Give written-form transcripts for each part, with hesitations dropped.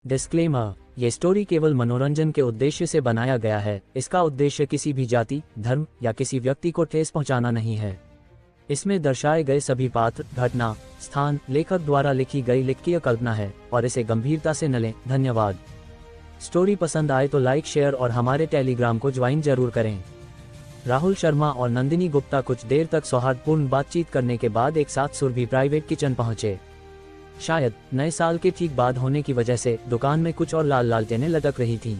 Disclaimer, ये story केवल मनोरंजन के उद्देश्य से बनाया गया है। इसका उद्देश्य किसी भी जाति, धर्म या किसी व्यक्ति को ठेस पहुंचाना नहीं है। इसमें दर्शाए गए सभी पात्र, घटना, स्थान लेखक द्वारा लिखी गई लिखकीय कल्पना है और इसे गंभीरता से न लें। धन्यवाद। स्टोरी पसंद आए तो लाइक, शेयर और हमारे टेलीग्राम को ज्वाइन जरूर करें। राहुल शर्मा और नंदिनी गुप्ता कुछ देर तक सौहार्दपूर्ण बातचीत करने के बाद एक साथ सुरभि प्राइवेट किचन पहुंचे। शायद नए साल के ठीक बाद होने की वजह से दुकान में कुछ और लाल लालटेनें लटक रही थीं।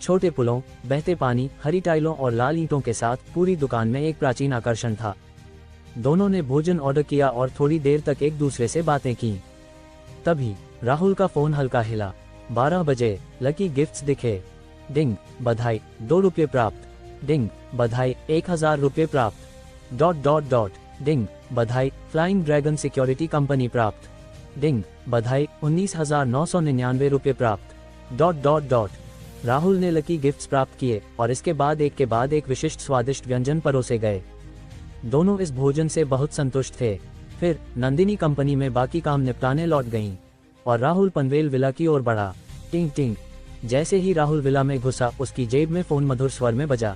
छोटे पुलों, बहते पानी, हरी टाइलों और लाल ईंटों के साथ पूरी दुकान में एक प्राचीन आकर्षण था। दोनों ने भोजन ऑर्डर किया और थोड़ी देर तक एक दूसरे से बातें की। तभी राहुल का फोन हल्का हिला। 12 बजे, लकी गिफ्ट्स दिखे। डिंग, बधाई, 2 रुपये प्राप्त। डिंग, बधाई, 1000 रुपये प्राप्त। ... डिंग, बधाई, फ्लाइंग ड्रैगन सिक्योरिटी कंपनी प्राप्त। डिंग, बधाई, 19,999 रुपये प्राप्त ... राहुल ने लकी गिफ्ट्स प्राप्त किए और इसके बाद एक विशिष्ट स्वादिष्ट व्यंजन परोसे गए। दोनों इस भोजन से बहुत संतुष्ट थे। फिर नंदिनी कंपनी में बाकी काम निपटाने लौट गईं और राहुल पनवेल विला की ओर बढ़ा। टिंग टिंग। जैसे ही राहुल विला में घुसा, उसकी जेब में फोन मधुर स्वर में बजा।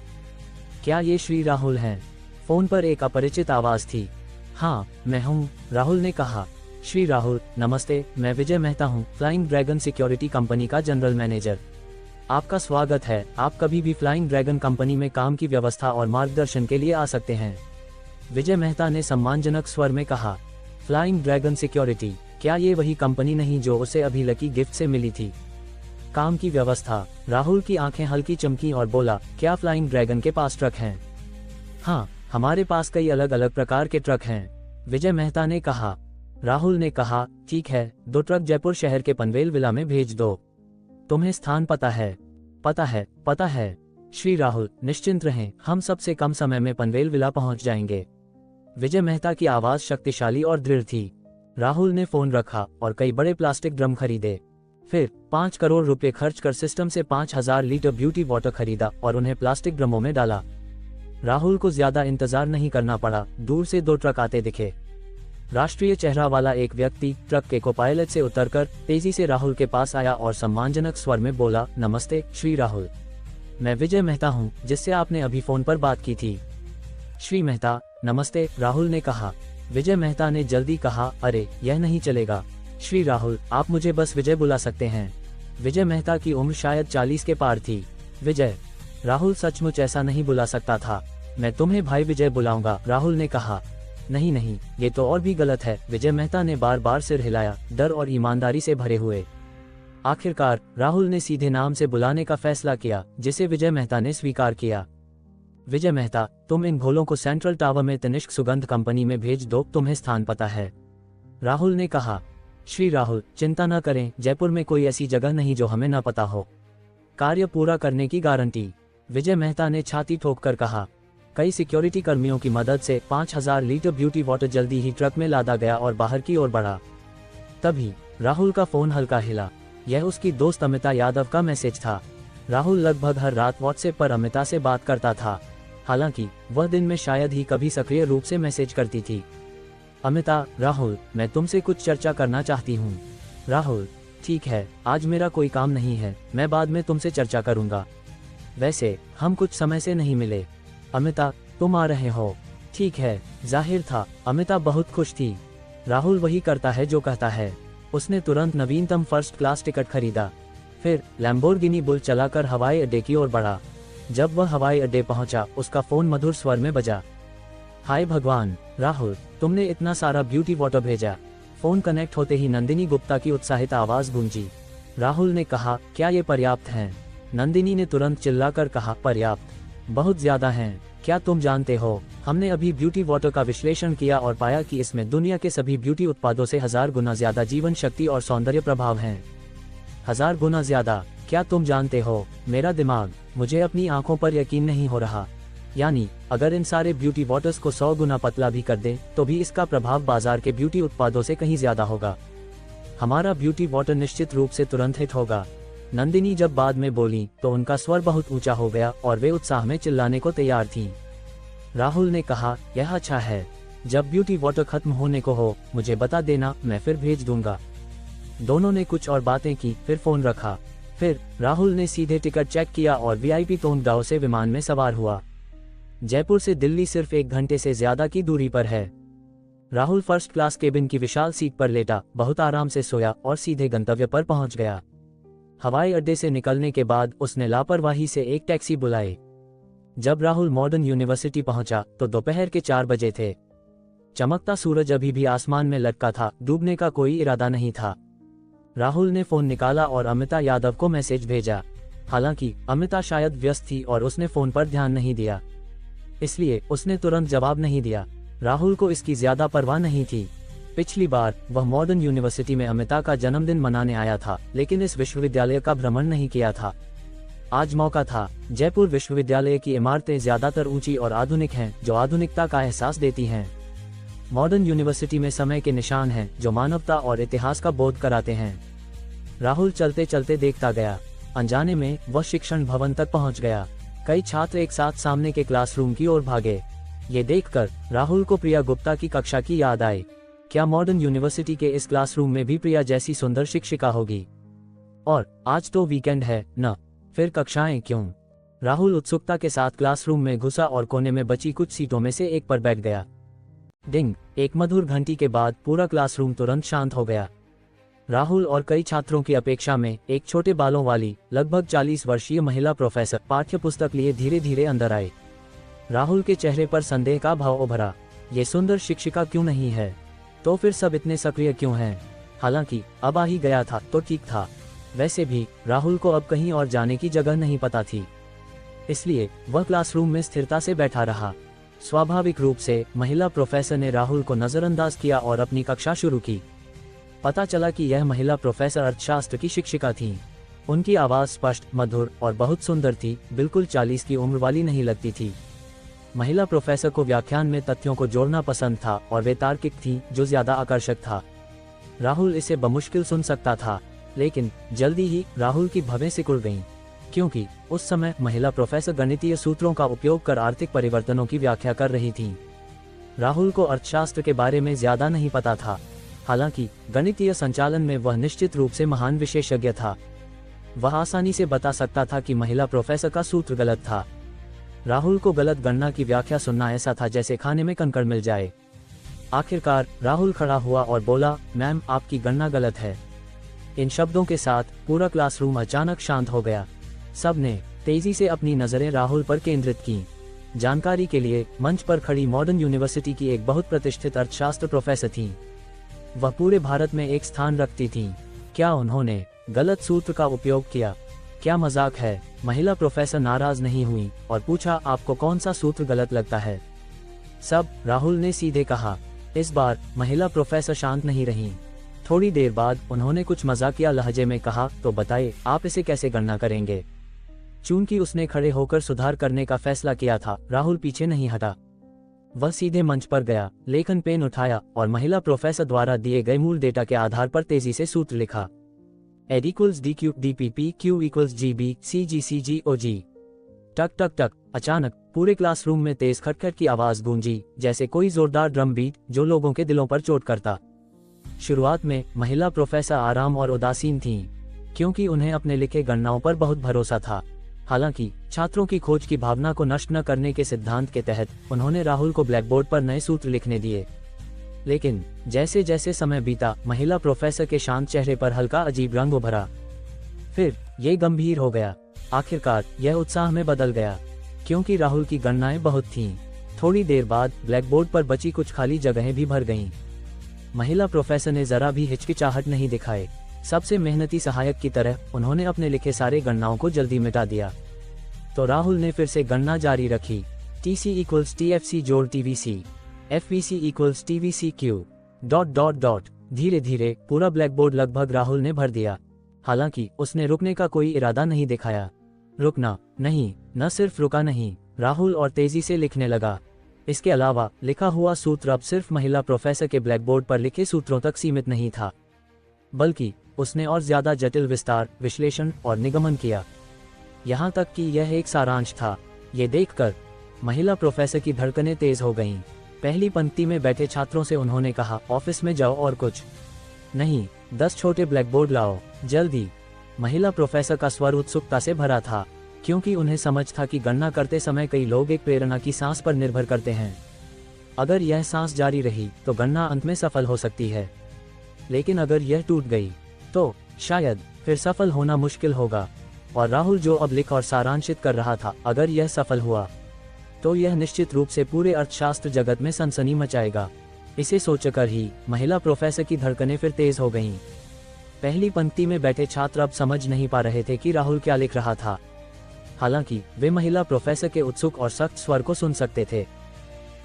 क्या ये श्री राहुल हैं? फोन पर एक अपरिचित आवाज थी। हाँ, मैं हूँ, राहुल ने कहा। श्री राहुल, नमस्ते, मैं विजय मेहता हूँ, फ्लाइंग ड्रैगन सिक्योरिटी कंपनी का जनरल मैनेजर। आपका स्वागत है। आप कभी भी फ्लाइंग ड्रैगन कंपनी में काम की व्यवस्था और मार्गदर्शन के लिए आ सकते हैं, विजय मेहता ने सम्मानजनक स्वर में कहा। फ्लाइंग ड्रैगन सिक्योरिटी, क्या ये वही कंपनी नहीं जो उसे अभी लकी गिफ्ट से मिली थी? काम की व्यवस्था। राहुल की आंखें हल्की चमकी और बोला, क्या फ्लाइंग ड्रैगन के पास ट्रक हैं? हाँ, हमारे पास कई अलग अलग प्रकार के ट्रक हैं, विजय मेहता ने कहा। राहुल ने कहा, ठीक है, 2 ट्रक जयपुर शहर के पनवेल विला में भेज दो। तुम्हें स्थान पता है? पता है श्री राहुल, निश्चिंत रहें, हम सबसे कम समय में पनवेल विला पहुंच जाएंगे। विजय मेहता की आवाज शक्तिशाली और दृढ़ थी। राहुल ने फोन रखा और कई बड़े प्लास्टिक ड्रम खरीदे। फिर 5 करोड़ रुपए खर्च कर सिस्टम से 5000 लीटर ब्यूटी वाटर खरीदा और उन्हें प्लास्टिक ड्रमों में डाला। राहुल को ज्यादा इंतजार नहीं करना पड़ा। दूर से 2 ट्रक आते दिखे। राष्ट्रीय चेहरा वाला एक व्यक्ति ट्रक के को-पायलट से उतरकर तेजी से राहुल के पास आया और सम्मानजनक स्वर में बोला, नमस्ते श्री राहुल, मैं विजय मेहता हूँ, जिससे आपने अभी फोन पर बात की थी। श्री मेहता, नमस्ते, राहुल ने कहा। विजय मेहता ने जल्दी कहा, अरे यह नहीं चलेगा श्री राहुल, आप मुझे बस विजय बुला सकते हैं। विजय मेहता की उम्र शायद 40 के पार थी। विजय? राहुल सचमुच ऐसा नहीं बुला सकता था। मैं तुम्हें भाई विजय बुलाऊंगा, राहुल ने कहा। नहीं, ये तो और भी गलत है, विजय मेहता ने बार बार सिर हिलाया, डर और ईमानदारी से भरे हुए। आखिरकार राहुल ने सीधे नाम से बुलाने का फैसला किया, जिसे विजय मेहता ने स्वीकार किया। विजय मेहता, तुम इन घोलों को सेंट्रल टावर में तनिष्क सुगंध कंपनी में भेज दो, तुम्हें स्थान पता है, राहुल ने कहा। श्री राहुल, चिंता न करें, जयपुर में कोई ऐसी जगह नहीं जो हमें न पता हो। कार्य पूरा करने की गारंटी, विजय मेहता ने छाती ठोककर कहा। कई सिक्योरिटी कर्मियों की मदद से 5000 लीटर ब्यूटी वाटर जल्दी ही ट्रक में लादा गया और बाहर की ओर बढ़ा। तभी राहुल का फोन हल्का हिला। यह उसकी दोस्त अमिता यादव का मैसेज था। राहुल लगभग हर रात व्हाट्सएप पर अमिता से बात करता था। हालांकि वह दिन में शायद ही कभी सक्रिय रूप से मैसेज करती थी। अमिता, राहुल, मैं तुमसे कुछ चर्चा करना चाहती हूँ। राहुल, ठीक है, आज मेरा कोई काम नहीं है, मैं बाद में तुमसे चर्चा करूँगा। वैसे हम कुछ समय से नहीं मिले। अमिता, तुम आ रहे हो? ठीक है। जाहिर था अमिता बहुत खुश थी। राहुल वही करता है जो कहता है। उसने तुरंत नवीनतम फर्स्ट क्लास टिकट खरीदा। फिर लैम्बोर्गिनी बुल चलाकर हवाई अड्डे की ओर बढ़ा। जब वह हवाई अड्डे पहुंचा, उसका फोन मधुर स्वर में बजा। हाय भगवान, राहुल, तुमने इतना सारा ब्यूटी वाटर भेजा। फोन कनेक्ट होते ही नंदिनी गुप्ता की उत्साहित आवाज गूंजी। राहुल ने कहा, क्या ये पर्याप्त हैं? नंदिनी ने तुरंत चिल्लाकर कहा, पर्याप्त? बहुत ज्यादा हैं। क्या तुम जानते हो, हमने अभी ब्यूटी वाटर का विश्लेषण किया और पाया कि इसमें दुनिया के सभी ब्यूटी उत्पादों से 1000 गुना ज्यादा जीवन शक्ति और सौंदर्य प्रभाव हैं। 1000 गुना ज्यादा? क्या तुम जानते हो, मेरा दिमाग, मुझे अपनी आंखों पर यकीन नहीं हो रहा। यानी अगर इन सारे ब्यूटी वाटर्स को 100 गुना पतला भी कर दें, तो भी इसका प्रभाव बाजार के ब्यूटी उत्पादों से कहीं ज्यादा होगा। हमारा ब्यूटी वाटर निश्चित रूप से तुरंत हिट होगा। नंदिनी जब बाद में बोली तो उनका स्वर बहुत ऊंचा हो गया और वे उत्साह में चिल्लाने को तैयार थीं। राहुल ने कहा, यह अच्छा है, जब ब्यूटी वाटर खत्म होने को हो मुझे बता देना, मैं फिर भेज दूंगा। दोनों ने कुछ और बातें की, फिर फोन रखा। फिर राहुल ने सीधे टिकट चेक किया और वीआईपी तोंगगांव से विमान में सवार हुआ। जयपुर से दिल्ली सिर्फ 1 घंटे से ज्यादा की दूरी पर है। राहुल फर्स्ट क्लास केबिन की विशाल सीट पर लेटा, बहुत आराम से सोया और सीधे गंतव्य पर पहुंच गया। हवाई अड्डे से निकलने के बाद उसने लापरवाही से एक टैक्सी बुलाई। जब राहुल मॉडर्न यूनिवर्सिटी पहुंचा तो दोपहर के 4 बजे थे। चमकता सूरज अभी भी आसमान में लटका था, डूबने का कोई इरादा नहीं था। राहुल ने फोन निकाला और अमिता यादव को मैसेज भेजा। हालांकि अमिता शायद व्यस्त थी और उसने फोन पर ध्यान नहीं दिया, इसलिए उसने तुरंत जवाब नहीं दिया। राहुल को इसकी ज्यादा परवाह नहीं थी। पिछली बार वह मॉडर्न यूनिवर्सिटी में अमिता का जन्मदिन मनाने आया था, लेकिन इस विश्वविद्यालय का भ्रमण नहीं किया था। आज मौका था। जयपुर विश्वविद्यालय की इमारतें ज्यादातर ऊंची और आधुनिक हैं, जो आधुनिकता का एहसास देती हैं। मॉडर्न यूनिवर्सिटी में समय के निशान हैं, जो मानवता और इतिहास का बोध कराते हैं। राहुल चलते चलते देखता गया। अनजाने में वह शिक्षण भवन तक पहुंच गया। कई छात्र एक साथ सामने के क्लासरूम की ओर भागे। ये देखकर राहुल को प्रिया गुप्ता की कक्षा की याद आई। क्या मॉडर्न यूनिवर्सिटी के इस क्लासरूम में भी प्रिया जैसी सुंदर शिक्षिका होगी? और आज तो वीकेंड है न, फिर कक्षाएं क्यों? राहुल उत्सुकता के साथ क्लासरूम में घुसा और कोने में बची कुछ सीटों में से एक पर बैठ गया। डिंग, एक मधुर घंटी के बाद पूरा क्लासरूम तुरंत शांत हो गया। राहुल और कई छात्रों की अपेक्षा में एक छोटे बालों वाली लगभग 40 वर्षीय महिला प्रोफेसर पाठ्य पुस्तक लिए धीरे धीरे अंदर आई। राहुल के चेहरे पर संदेह का भाव उभरा। ये सुंदर शिक्षिका क्यों नहीं है? तो फिर सब इतने सक्रिय क्यों हैं? हालांकि अब आ ही गया था तो ठीक था। वैसे भी राहुल को अब कहीं और जाने की जगह नहीं पता थी, इसलिए वह क्लासरूम में स्थिरता से बैठा रहा। स्वाभाविक रूप से महिला प्रोफेसर ने राहुल को नजरअंदाज किया और अपनी कक्षा शुरू की। पता चला कि यह महिला प्रोफेसर अर्थशास्त्र की शिक्षिका थीं। उनकी आवाज स्पष्ट, मधुर और बहुत सुंदर थी, बिल्कुल 40 की उम्र वाली नहीं लगती थी। महिला प्रोफेसर को व्याख्यान में तथ्यों को जोड़ना पसंद था और वे तार्किक थीं, जो ज्यादा आकर्षक था। राहुल इसे बमुश्किल सुन सकता था, लेकिन जल्दी ही राहुल की भवें सिकुड़ गईं, क्योंकि उस समय महिला प्रोफेसर गणितीय सूत्रों का उपयोग कर आर्थिक परिवर्तनों की व्याख्या कर रही थीं। राहुल को अर्थशास्त्र के बारे में ज्यादा नहीं पता था, हालांकि गणितीय संचालन में वह निश्चित रूप से महान विशेषज्ञ था। वह आसानी से बता सकता था कि महिला प्रोफेसर का सूत्र गलत था। राहुल को गलत गणना की व्याख्या सुनना ऐसा था जैसे खाने में कंकड़ मिल जाए। आखिरकार राहुल खड़ा हुआ और बोला, मैम, आपकी गणना गलत है। इन शब्दों के साथ पूरा क्लासरूम अचानक शांत हो गया। सब ने तेजी से अपनी नजरें राहुल पर केंद्रित की। जानकारी के लिए, मंच पर खड़ी मॉडर्न यूनिवर्सिटी की एक बहुत प्रतिष्ठित अर्थशास्त्र प्रोफेसर थीं। वह पूरे भारत में एक स्थान रखती थीं। क्या उन्होंने गलत सूत्र का उपयोग किया? क्या मजाक है? महिला प्रोफेसर नाराज नहीं हुई और पूछा, आपको कौन सा सूत्र गलत लगता है? सब, राहुल ने सीधे कहा। इस बार महिला प्रोफेसर शांत नहीं रहीं। थोड़ी देर बाद उन्होंने कुछ मजाकिया लहजे में कहा, तो बताइए, आप इसे कैसे गणना करेंगे? चूंकि उसने खड़े होकर सुधार करने का फैसला किया था, राहुल पीछे नहीं हटा। वह सीधे मंच पर गया, लेखन पेन उठाया और महिला प्रोफेसर द्वारा दिए गए मूल डेटा के आधार पर तेजी से सूत्र लिखा। AD equals D Q D P P Q equals G B C G C G O G. टक टक टक। अचानक पूरे क्लासरूम में तेज खटखट की आवाज गूंजी, जैसे कोई जोरदार ड्रम बीट जो लोगों के दिलों पर चोट करता। शुरुआत में महिला प्रोफेसर आराम और उदासीन थीं, क्योंकि उन्हें अपने लिखे गणनाओं पर बहुत भरोसा था। हालांकि छात्रों की खोज की भावना को नष्ट न करने के सिद्धांत के तहत उन्होंने राहुल को ब्लैकबोर्ड पर नए सूत्र लिखने दिए। लेकिन जैसे जैसे समय बीता, महिला प्रोफेसर के शांत चेहरे पर हल्का अजीब रंग उभरा। फिर ये गंभीर हो गया। आखिरकार यह उत्साह में बदल गया, क्योंकि राहुल की गणनाएं बहुत थीं। थोड़ी देर बाद ब्लैकबोर्ड पर बची कुछ खाली जगहें भी भर गईं। महिला प्रोफेसर ने जरा भी हिचकिचाहट नहीं दिखाए। सबसे मेहनती सहायक की तरह उन्होंने अपने लिखे सारे गणनाओं को जल्दी मिटा दिया। तो राहुल ने फिर से गणना जारी रखी। TC इक्वल्स TFC जोड़ TVC, FVC equals TVC Q dot dot dot. धीरे धीरे पूरा ब्लैकबोर्ड लगभग राहुल ने भर दिया। हालांकि उसने रुकने का कोई इरादा नहीं दिखाया। रुकना नहीं, न सिर्फ रुका नहीं, राहुल और तेजी से लिखने लगा। इसके अलावा लिखा हुआ सूत्र अब सिर्फ महिला प्रोफेसर के ब्लैकबोर्ड पर लिखे सूत्रों तक सीमित नहीं था, बल्कि उसने और ज्यादा जटिल विस्तार, विश्लेषण और निगमन किया। यहाँ तक कि यह एक सारांश था। ये देखकर महिला प्रोफेसर की धड़कनें तेज हो गईं। पहली पंक्ति में बैठे छात्रों से उन्होंने कहा, ऑफिस में जाओ और कुछ नहीं, 10 छोटे ब्लैकबोर्ड लाओ, जल्दी। महिला प्रोफेसर का स्वर उत्सुकता से भरा था, क्योंकि उन्हें समझ था कि गणना करते समय कई लोग एक प्रेरणा की सांस पर निर्भर करते हैं। अगर यह सांस जारी रही तो गणना अंत में सफल हो सकती है, लेकिन अगर यह टूट गई तो शायद फिर सफल होना मुश्किल होगा। और राहुल जो अब लिख और सारांशित कर रहा था, अगर यह सफल हुआ तो यह निश्चित रूप से पूरे अर्थशास्त्र जगत में सनसनी मचाएगा। इसे सोचकर ही महिला प्रोफेसर की धड़कनें फिर तेज हो गईं। पहली पंक्ति में बैठे छात्र अब समझ नहीं पा रहे थे कि राहुल क्या लिख रहा था, हालांकि वे महिला प्रोफेसर के उत्सुक और सख्त स्वर को सुन सकते थे।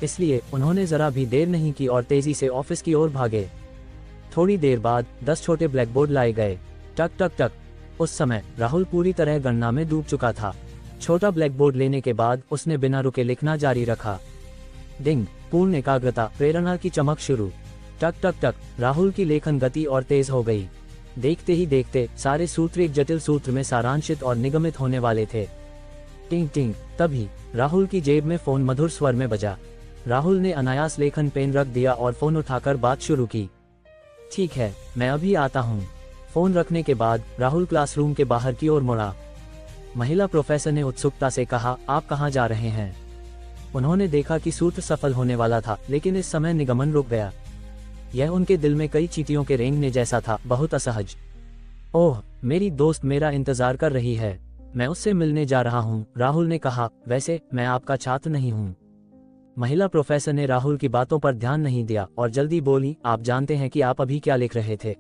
इसलिए उन्होंने जरा भी देर नहीं की और तेजी से ऑफिस की ओर भागे। थोड़ी देर बाद 10 छोटे ब्लैकबोर्ड लाए गए। टक टक टक। उस समय राहुल पूरी तरह गणना में डूब चुका था। छोटा ब्लैकबोर्ड लेने के बाद उसने बिना रुके लिखना जारी रखा। डिंग, पूर्ण एकाग्रता, प्रेरणा की चमक शुरू। टक टक टक। राहुल की लेखन गति और तेज हो गई। देखते ही देखते सारे सूत्र एक जटिल सूत्र में सारांशित और निगमित होने वाले थे। टिंग टिंग। तभी राहुल की जेब में फोन मधुर स्वर में बजा। राहुल ने अनायास लेखन पेन रख दिया और फोन उठाकर बात शुरू की। ठीक है, मैं अभी आता हूँ। फोन रखने के बाद राहुल क्लासरूम के बाहर की ओर मुड़ा। महिला प्रोफेसर ने उत्सुकता से कहा, आप कहाँ जा रहे हैं? उन्होंने देखा कि सूत्र सफल होने वाला था, लेकिन इस समय निगमन रुक गया। यह उनके दिल में कई चींटियों के रेंगने जैसा था, बहुत असहज। ओह, मेरी दोस्त मेरा इंतजार कर रही है, मैं उससे मिलने जा रहा हूँ, राहुल ने कहा। वैसे मैं आपका छात्र नहीं हूँ। महिला प्रोफेसर ने राहुल की बातों पर ध्यान नहीं दिया और जल्दी बोली, आप जानते हैं कि आप अभी क्या लिख रहे थे?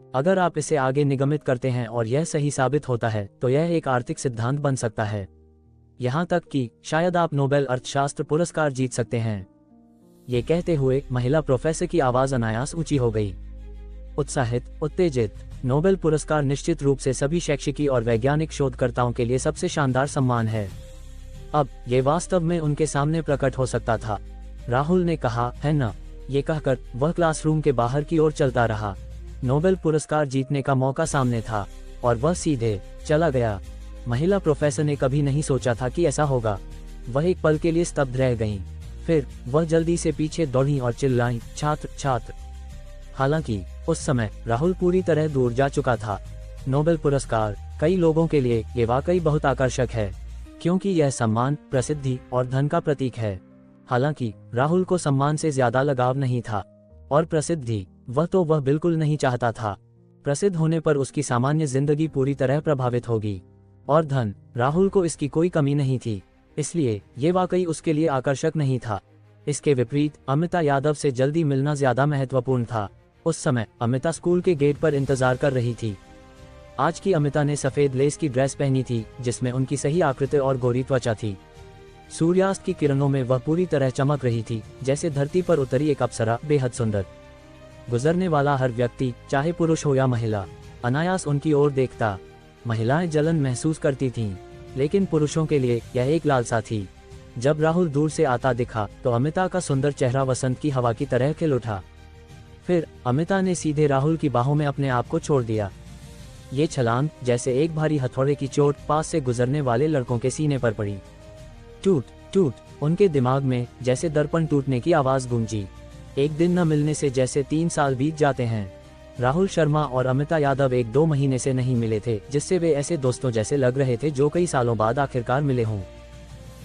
अगर आप इसे आगे निगमित करते हैं और यह सही साबित होता है तो यह एक आर्थिक सिद्धांत बन सकता है। यहाँ तक कि शायद आप नोबेल अर्थशास्त्र पुरस्कार जीत सकते हैं। ये कहते हुए महिला प्रोफेसर की आवाज अनायास ऊंची हो गई। उत्साहित, उत्तेजित। नोबेल पुरस्कार निश्चित रूप से सभी शैक्षिकी और वैज्ञानिक शोधकर्ताओं के लिए सबसे शानदार सम्मान है। अब ये वास्तव में उनके सामने प्रकट हो सकता था। राहुल ने कहा, है ना? ये कहकर वह क्लासरूम के बाहर की ओर चलता रहा। नोबेल पुरस्कार जीतने का मौका सामने था और वह सीधे चला गया। महिला प्रोफेसर ने कभी नहीं सोचा था कि ऐसा होगा। वह एक पल के लिए स्तब्ध रह गईं। फिर वह जल्दी से पीछे दौड़ी और चिल्लाईं, छात्र छात्र। हालांकि उस समय राहुल पूरी तरह दूर जा चुका था। नोबेल पुरस्कार कई लोगों के लिए ये वाकई बहुत आकर्षक है, क्योंकि यह सम्मान, प्रसिद्धि और धन का प्रतीक है। हालांकि राहुल को सम्मान से ज्यादा लगाव नहीं था, और प्रसिद्धि वह बिल्कुल नहीं चाहता था। प्रसिद्ध होने पर उसकी सामान्य जिंदगी पूरी तरह प्रभावित होगी, और धन, राहुल को इसकी कोई कमी नहीं थी, इसलिए ये वाकई उसके लिए आकर्षक नहीं था। इसके विपरीत अमिता यादव से जल्दी मिलना ज्यादा महत्वपूर्ण था। उस समय अमिता स्कूल के गेट पर इंतजार कर रही थी। आज की अमिता ने सफेद लेस की ड्रेस पहनी थी, जिसमें उनकी सही आकृति और गोरी त्वचा थी। सूर्यास्त की किरणों में वह पूरी तरह चमक रही थी, जैसे धरती पर उतरी एक अप्सरा, बेहद सुंदर। गुजरने वाला हर व्यक्ति, चाहे पुरुष हो या महिला, अनायास उनकी ओर देखता। महिलाएं जलन महसूस करती थीं, लेकिन पुरुषों के लिए यह एक लालसा थी। जब राहुल दूर से आता दिखा तो अमिता का सुंदर चेहरा वसंत की हवा की तरह खिल उठा। फिर अमिता ने सीधे राहुल की बाहों में अपने आप को छोड़ दिया। ये छलांग जैसे एक भारी हथौड़े की चोट पास से गुजरने वाले लड़कों के सीने पर पड़ी। टूट टूट। उनके दिमाग में जैसे दर्पण टूटने की आवाज गूंजी। एक दिन न मिलने से जैसे 3 साल बीत जाते हैं। राहुल शर्मा और अमिता यादव 1-2 महीने से नहीं मिले थे, जिससे वे ऐसे दोस्तों जैसे लग रहे थे जो कई सालों बाद आखिरकार मिले हों।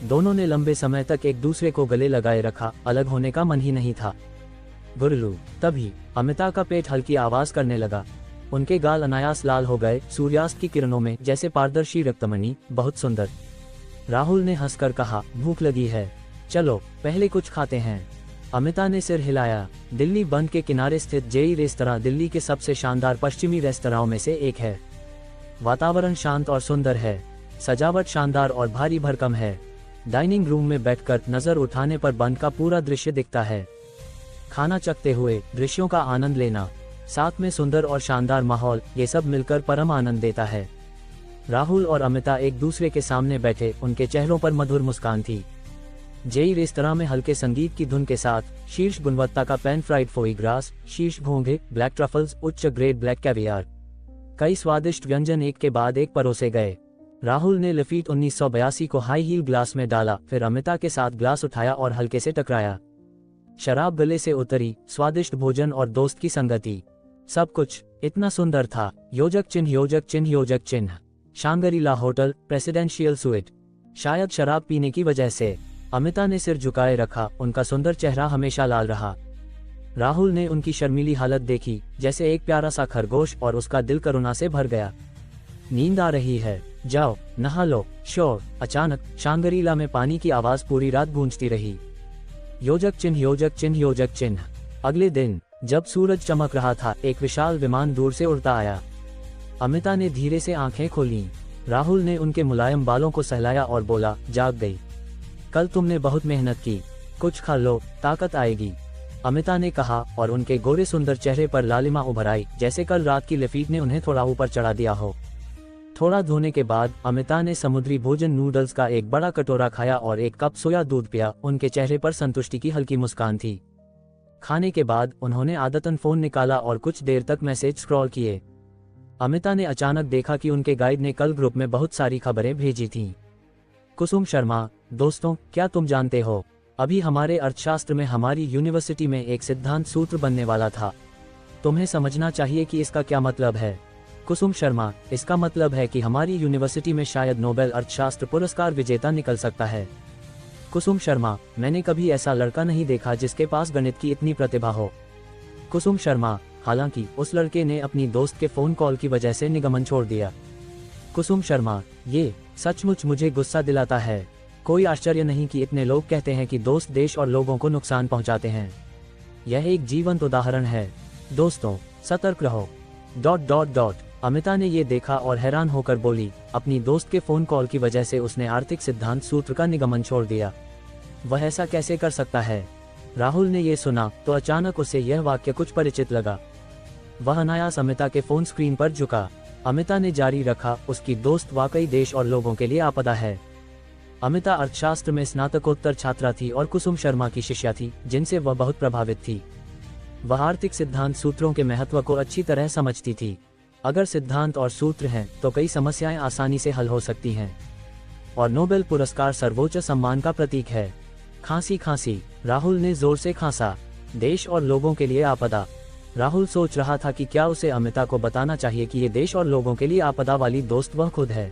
दोनों ने लंबे समय तक एक दूसरे को गले लगाए रखा, अलग होने का मन ही नहीं था। गुरलू। तभी अमिता का पेट हल्की आवाज करने लगा। उनके गाल अनायास लाल हो गए, सूर्यास्त की किरणों में जैसे पारदर्शी रक्तमणि, बहुत सुंदर। राहुल ने हंसकर कहा, भूख लगी है, चलो पहले कुछ खाते हैं। अमिता ने सिर हिलाया। दिल्ली बंद के किनारे स्थित जेई रेस्तरां दिल्ली के सबसे शानदार पश्चिमी रेस्तराओं में से एक है। वातावरण शांत और सुंदर है, सजावट शानदार और भारी भरकम है। डाइनिंग रूम में बैठकर नजर उठाने पर बंद का पूरा दृश्य दिखता है। खाना चखते हुए दृश्यों का आनंद लेना, साथ में सुंदर और शानदार माहौल, ये सब मिलकर परम आनंद देता है। राहुल और अमिता एक दूसरे के सामने बैठे, उनके चेहरों पर मधुर मुस्कान थी। जेई रेस्तरां में हल्के संगीत की धुन के साथ शीर्ष गुणवत्ता का पैन फ्राइड फोई ग्रास, शीर्ष घोंघे, ब्लैक ट्रफल्स, उच्च ग्रेड ब्लैक कैवियार, कई स्वादिष्ट व्यंजन एक के बाद एक परोसे गए। राहुल ने लफीट 1982 को हाई हील ग्लास में डाला, फिर अमिता के साथ ग्लास उठाया और हल्के से टकराया। शराब गले से उतरी, स्वादिष्ट भोजन और दोस्त की संगति। सब कुछ इतना सुंदर था। योजक चिन्ह, योजक चिन्ह, योजक चिन्ह। शांगरीला होटल, प्रेसिडेंशियल स्वीट। शायद शराब पीने की वजह से अमिता ने सिर झुकाए रखा, उनका सुंदर चेहरा हमेशा लाल रहा। राहुल ने उनकी शर्मीली हालत देखी, जैसे एक प्यारा सा खरगोश, और उसका दिल करुणा से भर गया। नींद आ रही है, जाओ नहा लो। शोर। अचानक शांगरीला में पानी की आवाज पूरी रात गूंजती रही। योजक चिन्ह, योजक चिन्ह, योजक चिन्ह। अगले दिन जब सूरज चमक रहा था, एक विशाल विमान दूर से उड़ता आया। अमिता ने धीरे से आंखें खोलीं। राहुल ने उनके मुलायम बालों को सहलाया और बोला, जाग गई। कल तुमने बहुत मेहनत की, कुछ खा लो, ताकत आएगी। अमिता ने कहा, और उनके गोरे सुंदर चेहरे पर लालिमा उभर आई, जैसे कल रात की लफीट ने उन्हें थोड़ा ऊपर चढ़ा दिया हो। थोड़ा धोने के बाद अमिता ने समुद्री भोजन नूडल्स का एक बड़ा कटोरा खाया और एक कप सोया दूध पिया। उनके चेहरे पर संतुष्टि की हल्की मुस्कान थी। खाने के बाद उन्होंने आदतन फोन निकाला और कुछ देर तक मैसेज स्क्रॉल किए। अमिता ने अचानक देखा कि उनके गाइड ने कल ग्रुप में बहुत सारी खबरें भेजी थीं। कुसुम शर्मा, दोस्तों, क्या तुम जानते हो, अभी हमारे अर्थशास्त्र में हमारी यूनिवर्सिटी में एक सिद्धांत सूत्र बनने वाला था। तुम्हें समझना चाहिए कि इसका क्या मतलब है। कुसुम शर्मा, इसका मतलब है कि हमारी यूनिवर्सिटी में शायद नोबेल अर्थशास्त्र पुरस्कार विजेता निकल सकता है। कुसुम शर्मा, मैंने कभी ऐसा लड़का नहीं देखा जिसके पास गणित की इतनी प्रतिभा हो। कुसुम शर्मा, हालांकि उस लड़के ने अपनी दोस्त के फोन कॉल की वजह से निगमन छोड़ दिया। कुसुम शर्मा, ये सचमुच मुझे गुस्सा दिलाता है। कोई आश्चर्य नहीं कि इतने लोग कहते हैं कि दोस्त देश और लोगों को नुकसान पहुंचाते हैं। यह एक जीवंत उदाहरण है। दोस्तों, सतर्क रहो। ... अमिता ने ये देखा और हैरान होकर बोली, अपनी दोस्त के फोन कॉल की वजह से उसने आर्थिक सिद्धांत सूत्र का निगमन छोड़ दिया। वह ऐसा कैसे कर सकता है। राहुल ने ये सुना तो अचानक उसे यह वाक्य कुछ परिचित लगा। वह अनायास अमिता के फोन स्क्रीन पर झुका। अमिता ने जारी रखा, उसकी दोस्त वाकई देश और लोगों के लिए आपदा है। अमिता अर्थशास्त्र में स्नातकोत्तर छात्रा थी और कुसुम शर्मा की शिष्या थी, जिनसे वह बहुत प्रभावित थी। वह आर्थिक सिद्धांत सूत्रों के महत्व को अच्छी तरह समझती थी। अगर सिद्धांत और सूत्र हैं तो कई समस्याएं आसानी से हल हो सकती हैं। और नोबेल पुरस्कार सर्वोच्च सम्मान का प्रतीक है। खांसी खांसी। राहुल ने जोर से खांसा। देश और लोगों के लिए आपदा। राहुल सोच रहा था कि क्या उसे अमिता को बताना चाहिए कि ये देश और लोगों के लिए आपदा वाली दोस्त वह खुद है।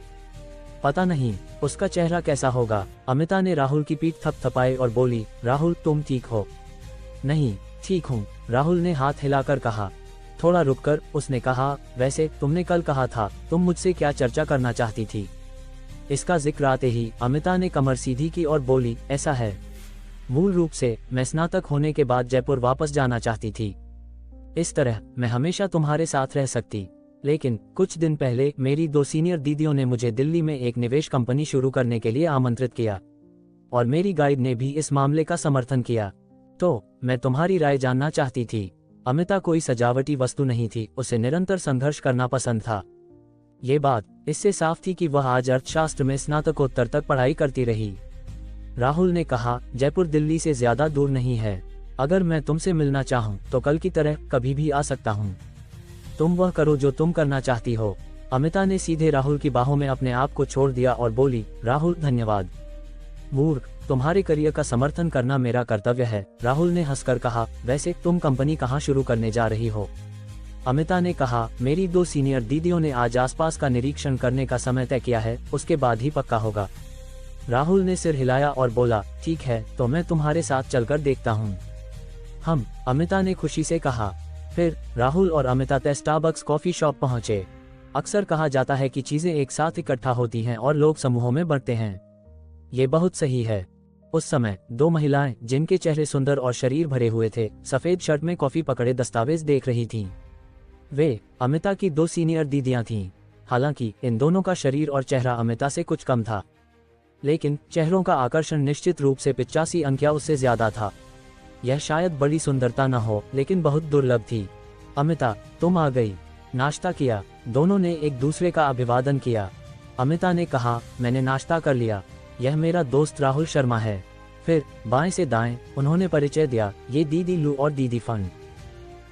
पता नहीं उसका चेहरा कैसा होगा। अमिता ने राहुल की पीठ थपथपाई और बोली, राहुल, तुम ठीक हो। नहीं, ठीक हूँ, राहुल ने हाथ हिलाकर कहा। थोड़ा रुककर उसने कहा, वैसे तुमने कल कहा था तुम मुझसे क्या चर्चा करना चाहती थी। इसका जिक्र आते ही अमिता ने कमर सीधी की और बोली, ऐसा है, मूल रूप से मैं स्नातक होने के बाद जयपुर वापस जाना चाहती थी। इस तरह मैं हमेशा तुम्हारे साथ रह सकती। लेकिन कुछ दिन पहले मेरी 2 सीनियर दीदियों ने मुझे दिल्ली में एक निवेश कंपनी शुरू करने के लिए आमंत्रित किया और मेरी गाइड ने भी इस मामले का समर्थन किया। तो मैं तुम्हारी राय जानना चाहती थी। अमिता कोई सजावटी वस्तु नहीं थी, उसे निरंतर संघर्ष करना पसंद था। ये बात इससे साफ थी कि वह आज अर्थशास्त्र में स्नातकोत्तर तक पढ़ाई करती रही। राहुल ने कहा, जयपुर दिल्ली से ज्यादा दूर नहीं है। अगर मैं तुमसे मिलना चाहूँ तो कल की तरह कभी भी आ सकता हूँ। तुम वह करो जो तुम करना चाहती हो। अमिता ने सीधे राहुल की बाहों में अपने आप को छोड़ दिया और बोली, राहुल, धन्यवाद। मूर्ख, तुम्हारे करियर का समर्थन करना मेरा कर्तव्य है। राहुल ने हंसकर कहा, वैसे तुम कंपनी कहाँ शुरू करने जा रही हो। अमिता ने कहा, मेरी 2 सीनियर दीदियों ने आज आसपास का निरीक्षण करने का समय तय किया है, उसके बाद ही पक्का होगा। राहुल ने सिर हिलाया और बोला, ठीक है, तो मैं तुम्हारे साथ चलकर देखता हूँ। हम, अमिता ने खुशी से कहा। फिर राहुल और अमिता स्टारबक्स कॉफी शॉप पहुंचे। अक्सर कहा जाता है कि चीजें एक साथ इकट्ठा होती हैं और लोग समूहों में बढ़ते हैं। ये बहुत सही है। उस समय 2 महिलाएं, जिनके चेहरे सुंदर और शरीर भरे हुए थे, सफेद शर्ट में कॉफी पकड़े दस्तावेज देख रही थीं। वे अमिता की 2 सीनियर दीदियां थीं। हालांकि इन दोनों का शरीर और चेहरा अमिता से कुछ कम था, लेकिन चेहरों का आकर्षण निश्चित रूप से 85 अंक या उससे ज्यादा था। यह शायद बड़ी सुंदरता न हो, लेकिन बहुत दुर्लभ थी। अमिता, तुम आ गई। नाश्ता किया। दोनों ने एक दूसरे का अभिवादन किया। अमिता ने कहा, मैंने नाश्ता कर लिया। यह मेरा दोस्त राहुल शर्मा है। फिर बाएं से दाएं उन्होंने परिचय दिया, ये दीदी लू और दीदी फन।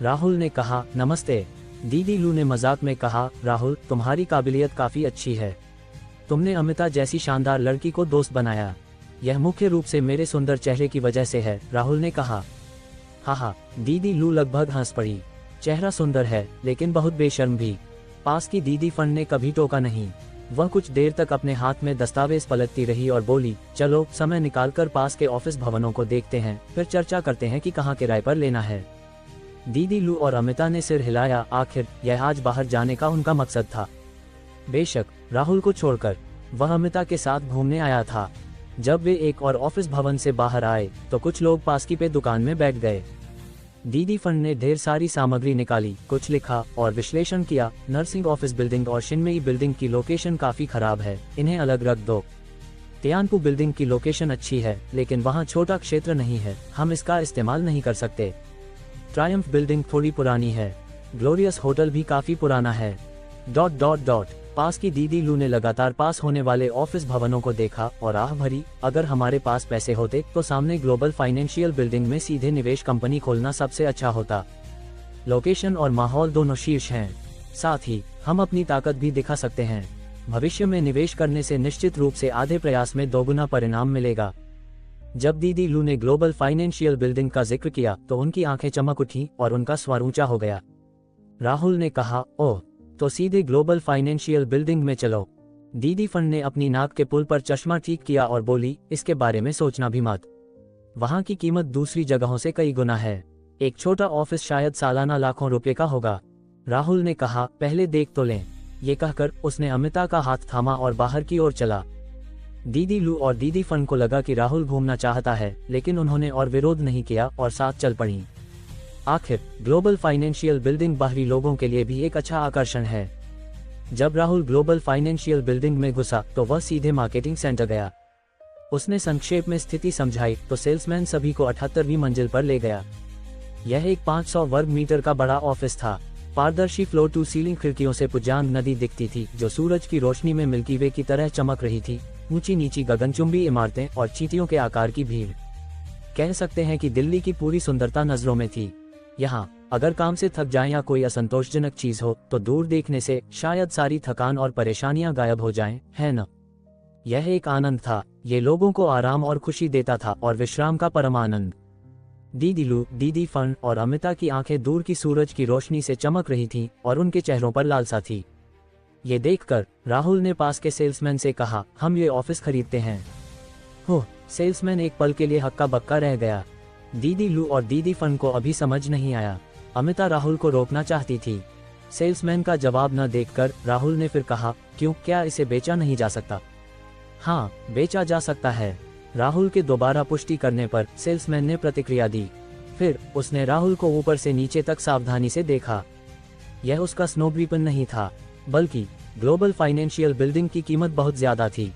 राहुल ने कहा, नमस्ते। दीदी लू ने मजाक में कहा, राहुल, तुम्हारी काबिलियत काफी अच्छी है। तुमने अमिता जैसी शानदार लड़की को दोस्त बनाया। यह मुख्य रूप से मेरे सुंदर चेहरे की वजह से है, राहुल ने कहा। हाँ, दीदी लू लगभग हंस पड़ी। चेहरा सुंदर है लेकिन बहुत बेशर्म भी। पास की दीदी फन ने कभी टोका नहीं। वह कुछ देर तक अपने हाथ में दस्तावेज पलटती रही और बोली, चलो समय निकालकर पास के ऑफिस भवनों को देखते हैं, फिर चर्चा करते हैं कि कहाँ किराए पर लेना है। दीदी लू और अमिता ने सिर हिलाया। आखिर यह आज बाहर जाने का उनका मकसद था। बेशक राहुल को छोड़कर वह अमिता के साथ घूमने आया था। जब वे एक और ऑफिस भवन से बाहर आए तो कुछ लोग पास की पे दुकान में बैठ गए। दीदी फन ने ढेर सारी सामग्री निकाली, कुछ लिखा और विश्लेषण किया। नर्सिंग ऑफिस बिल्डिंग और शिनमेई बिल्डिंग की लोकेशन काफी खराब है, इन्हें अलग रख दो। तियानपू बिल्डिंग की लोकेशन अच्छी है लेकिन वहाँ छोटा क्षेत्र नहीं है, हम इसका इस्तेमाल नहीं कर सकते। ट्रायम्फ बिल्डिंग थोड़ी पुरानी है, ग्लोरियस होटल भी काफी पुराना है। ... पास की दीदी लू ने लगातार पास होने वाले ऑफिस भवनों को देखा और आह भरी, अगर हमारे पास पैसे होते तो सामने ग्लोबल फाइनेंशियल बिल्डिंग में सीधे निवेश कंपनी खोलना सबसे अच्छा होता। लोकेशन और माहौल दोनों शीर्ष हैं, साथ ही हम अपनी ताकत भी दिखा सकते हैं। भविष्य में निवेश करने से निश्चित रूप से आधे प्रयास में दोगुना परिणाम मिलेगा। जब दीदी लू ने ग्लोबल फाइनेंशियल बिल्डिंग का जिक्र किया तो उनकी आंखें चमक उठी और उनका स्वर ऊंचा हो गया। राहुल ने कहा, ओह, तो सीधे ग्लोबल फाइनेंशियल बिल्डिंग में चलो। दीदी फन ने अपनी नाक के पुल पर चश्मा ठीक किया और बोली, इसके बारे में सोचना भी मत। वहाँ की कीमत दूसरी जगहों से कई गुना है। एक छोटा ऑफिस शायद सालाना लाखों रुपए का होगा। राहुल ने कहा, पहले देख तो लें। ये कहकर उसने अमिता का हाथ थामा और बाहर की ओर चला। दीदी लू और दीदी फन को लगा कि राहुल घूमना चाहता है, लेकिन उन्होंने और विरोध नहीं किया और साथ चल पड़ी। आखिर ग्लोबल फाइनेंशियल बिल्डिंग बाहरी लोगों के लिए भी एक अच्छा आकर्षण है। जब राहुल ग्लोबल फाइनेंशियल बिल्डिंग में घुसा तो वह सीधे मार्केटिंग सेंटर गया। उसने संक्षेप में स्थिति समझाई तो सेल्समैन सभी को 78वीं मंजिल पर ले गया। यह एक 500 वर्ग मीटर का बड़ा ऑफिस था। पारदर्शी फ्लोर टू सीलिंग खिड़कियों से पुजांग नदी दिखती थी जो सूरज की रोशनी में मिल्की वे की तरह चमक रही थी। ऊंची नीची गगनचुंबी इमारतें और चींटियों के आकार की भीड़, कह सकते हैं कि दिल्ली की पूरी सुंदरता नजरों में थी। यहाँ अगर काम से थक जाए या कोई असंतोषजनक चीज हो तो दूर देखने से शायद सारी थकान और परेशानियां गायब हो जाएं, है न? यह एक आनंद था। ये लोगों को आराम और खुशी देता था और विश्राम का परम आनंद। दीदी लू, दीदी फन और अमिता की आंखें दूर की सूरज की रोशनी से चमक रही थीं और उनके चेहरों पर लालसा थी। ये देखकर राहुल ने पास के सेल्समैन से कहा, हम ये ऑफिस खरीदते हैं। हो, सेल्समैन एक पल के लिए हक्का बक्का रह गया। दीदी लू और दीदी फन को अभी समझ नहीं आया। अमिता राहुल को रोकना चाहती थी। सेल्समैन का जवाब न देखकर राहुल ने फिर कहा, क्यों, क्या इसे बेचा नहीं जा सकता? हाँ, बेचा जा सकता है। राहुल के दोबारा पुष्टि करने पर सेल्समैन ने प्रतिक्रिया दी। फिर उसने राहुल को ऊपर से नीचे तक सावधानी से देखा। यह उसका स्नोब्रीपन नहीं था, बल्कि ग्लोबल फाइनेंशियल बिल्डिंग की कीमत बहुत ज्यादा थी।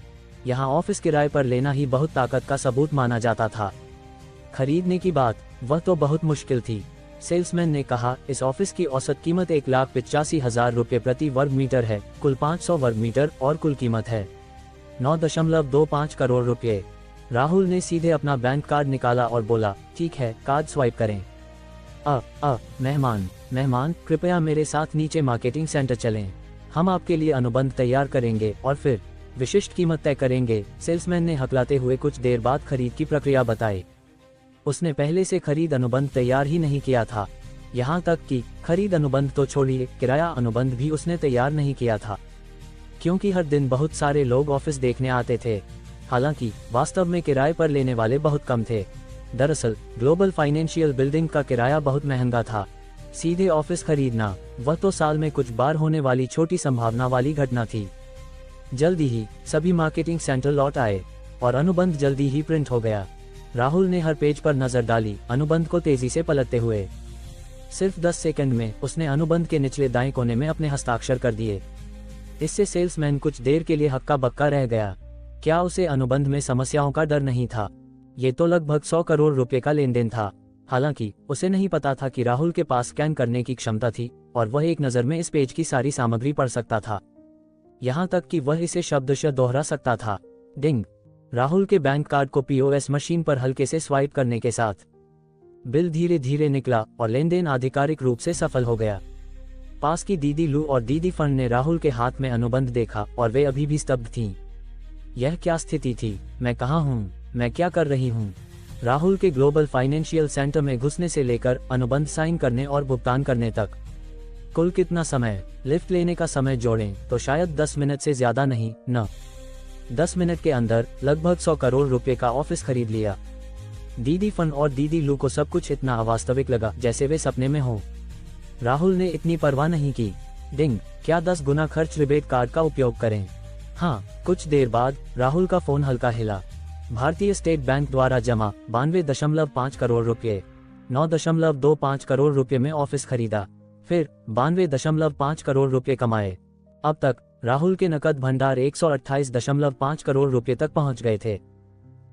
यहाँ ऑफिस किराए पर लेना ही बहुत ताकत का सबूत माना जाता था। खरीदने की बात, वह तो बहुत मुश्किल थी। सेल्समैन ने कहा, इस ऑफिस की औसत कीमत 1,85,000 रुपये प्रति वर्ग मीटर है। कुल 500 वर्ग मीटर और कुल कीमत है 9.25 करोड़ रुपये। राहुल ने सीधे अपना बैंक कार्ड निकाला और बोला, ठीक है, कार्ड स्वाइप करें। मेहमान कृपया मेरे साथ नीचे मार्केटिंग सेंटर चलें। हम आपके लिए अनुबंध तैयार करेंगे और फिर विशिष्ट कीमत तय करेंगे। सेल्समैन ने हकलाते हुए कुछ देर बाद खरीद की प्रक्रिया बताई। उसने पहले से खरीद अनुबंध तैयार ही नहीं किया था। यहाँ तक कि खरीद अनुबंध तो छोड़िए, किराया अनुबंध भी उसने तैयार नहीं किया था, क्योंकि हर दिन बहुत सारे लोग ऑफिस देखने आते थे। हालांकि वास्तव में किराए पर लेने वाले बहुत कम थे। दरअसल ग्लोबल फाइनेंशियल बिल्डिंग का किराया बहुत महंगा था। सीधे ऑफिस खरीदना, वह तो साल में कुछ बार होने वाली छोटी संभावना वाली घटना थी। जल्दी ही सभी मार्केटिंग सेंटर लौट आए और अनुबंध जल्दी ही प्रिंट हो गया। राहुल ने हर पेज पर नजर डाली, अनुबंध को तेजी से पलटते हुए। सिर्फ 10 सेकंड में उसने अनुबंध के निचले दाएं कोने में अपने हस्ताक्षर कर दिए। इससे सेल्समैन कुछ देर के लिए हक्का बक्का रह गया। क्या उसे अनुबंध में समस्याओं का डर नहीं था? ये तो लगभग 100 करोड़ रुपए का लेन देन था। हालांकि उसे नहीं पता था कि राहुल के पास स्कैन करने की क्षमता थी और वह एक नज़र में इस पेज की सारी सामग्री पढ़ सकता था। यहाँ तक कि वह इसे शब्दशः दोहरा सकता था। डिंग! राहुल के बैंक कार्ड को पीओएस मशीन पर हल्के से स्वाइप करने के साथ बिल धीरे धीरे निकला और लेनदेन आधिकारिक रूप से सफल हो गया। पास की दीदी लू और दीदी फन ने राहुल के हाथ में अनुबंध देखा और वे अभी भी स्तब्ध थीं। यह क्या स्थिति थी? मैं कहाँ हूँ? मैं क्या कर रही हूँ? राहुल के ग्लोबल फाइनेंशियल सेंटर में घुसने से लेकर अनुबंध साइन करने और भुगतान करने तक कुल कितना समय? लिफ्ट लेने का समय जोड़ें तो शायद 10 मिनट से ज्यादा नहीं न 10 मिनट के अंदर लगभग 100 करोड़ रुपए का ऑफिस खरीद लिया। दीदी फन और दीदी लू को सब कुछ इतना अवास्तविक लगा जैसे वे सपने में हो। राहुल ने इतनी परवाह नहीं की। डिंग, क्या 10 गुना खर्च रिबेट कार्ड का उपयोग करें? हाँ। कुछ देर बाद राहुल का फोन हल्का हिला। भारतीय स्टेट बैंक द्वारा जमा 92.5 करोड़ रुपए, 9.25 करोड़ रुपए में ऑफिस खरीदा, फिर 92.5 करोड़ रुपए कमाए। अब तक राहुल के नकद भंडार 128.5 करोड़ रुपए तक पहुंच गए थे।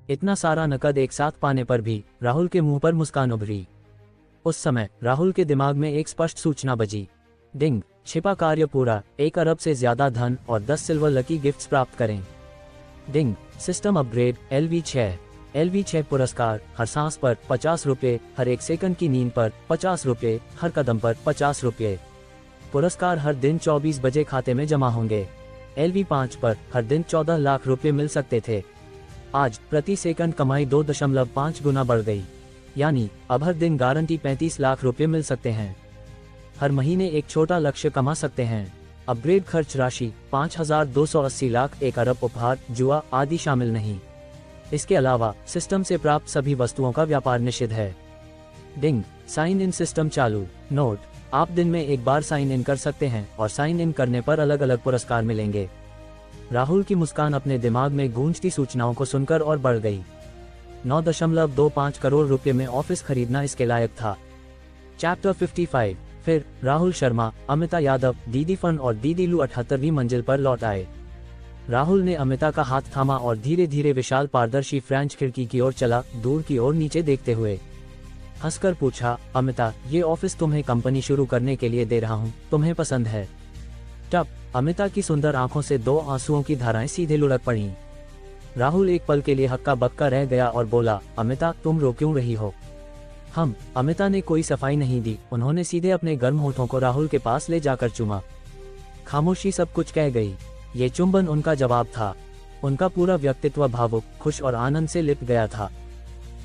इतना सारा नकद एक साथ पाने पर भी राहुल के मुंह पर मुस्कान उभरी। उस समय राहुल के दिमाग में एक स्पष्ट सूचना बजी। डिंग, छिपा कार्य पूरा, 1 अरब से ज्यादा धन और 10 सिल्वर लकी गिफ्ट्स प्राप्त करें। डिंग, सिस्टम अपग्रेड, LV6 पुरस्कार, हर सांस पर 50 रुपए, हर 1 सेकंड की नींद पर 50 रुपए, हर कदम पर 50 रुपए। पुरस्कार हर दिन 24 बजे खाते में जमा होंगे। LV5 पर हर दिन 14 लाख रुपए मिल सकते थे। आज प्रति सेकंड कमाई 2.5 गुना बढ़ गई, यानी अब हर दिन गारंटी 35 लाख रुपए मिल सकते हैं। हर महीने एक छोटा लक्ष्य कमा सकते हैं। अपग्रेड खर्च राशि 5,280 लाख, 1 अरब, उपहार, जुआ आदि शामिल नहीं। इसके अलावा सिस्टम से प्राप्त सभी वस्तुओं का व्यापार निषिद्ध है। डिंग, साइन इन सिस्टम चालू। नोट, आप दिन में एक बार साइन इन कर सकते हैं और साइन इन करने पर अलग अलग पुरस्कार मिलेंगे। राहुल की मुस्कान अपने दिमाग में गूंजती सूचनाओं को सुनकर और बढ़ गई। 9.25 करोड़ रुपए में ऑफिस खरीदना इसके लायक था। चैप्टर 55। फिर राहुल शर्मा, अमिता यादव, दीदी फन और दीदी लू 78वीं मंजिल पर लौट आए। राहुल ने अमिता का हाथ थामा और धीरे धीरे विशाल पारदर्शी फ्रेंच खिड़की की ओर चला, दूर की ओर नीचे देखते हुए हंसकर पूछा, अमिता, ये ऑफिस तुम्हें कंपनी शुरू करने के लिए दे रहा हूँ, तुम्हें पसंद है? टप, अमिता की सुंदर आंखों से 2 आंसुओं की धाराएं सीधे लुढ़क पड़ी। राहुल एक पल के लिए हक्का बक्का रह गया और बोला, अमिता, तुम रो क्यों रही हो? अमिता ने कोई सफाई नहीं दी। उन्होंने सीधे अपने गर्म होठों को राहुल के पास ले जाकर चूमा। खामोशी सब कुछ कह गई। ये चुंबन उनका जवाब था। उनका पूरा व्यक्तित्व भावुक, खुश और आनंद से लिप गया था।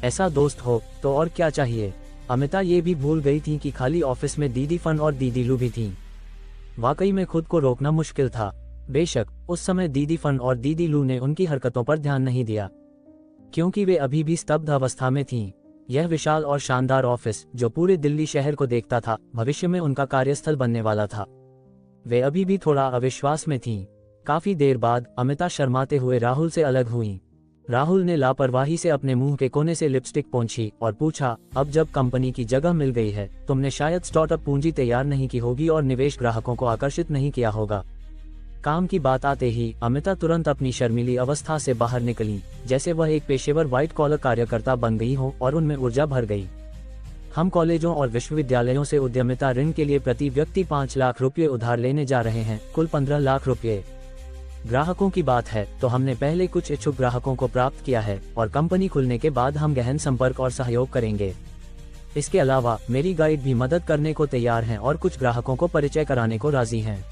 ऐसा दोस्त हो तो और क्या चाहिए। अमिता ये भी भूल गई थी कि खाली ऑफिस में दीदी फन और दीदी लू भी थीं। वाकई में खुद को रोकना मुश्किल था। बेशक उस समय दीदी फन और दीदी लू ने उनकी हरकतों पर ध्यान नहीं दिया, क्योंकि वे अभी भी स्तब्ध अवस्था में थीं। यह विशाल और शानदार ऑफिस, जो पूरे दिल्ली शहर को देखता था, भविष्य में उनका कार्यस्थल बनने वाला था। वे अभी भी थोड़ा अविश्वास में थीं। काफी देर बाद अमिता शर्माते हुए राहुल से अलग हुईं। राहुल ने लापरवाही से अपने मुंह के कोने से लिपस्टिक पोंछी और पूछा, अब जब कंपनी की जगह मिल गई है, तुमने शायद स्टार्टअप पूंजी तैयार नहीं की होगी और निवेश ग्राहकों को आकर्षित नहीं किया होगा। काम की बात आते ही अमिता तुरंत अपनी शर्मीली अवस्था से बाहर निकली, जैसे वह एक पेशेवर व्हाइट कॉलर कार्यकर्ता बन गई हो, और उनमें ऊर्जा भर गई। हम कॉलेजों और विश्वविद्यालयों से उद्यमिता ऋण के लिए प्रति व्यक्ति 5 लाख रुपये उधार लेने जा रहे हैं, कुल 15 लाख रुपये। ग्राहकों की बात है तो हमने पहले कुछ इच्छुक ग्राहकों को प्राप्त किया है और कंपनी खुलने के बाद हम गहन संपर्क और सहयोग करेंगे। इसके अलावा मेरी गाइड भी मदद करने को तैयार हैं और कुछ ग्राहकों को परिचय कराने को राजी हैं।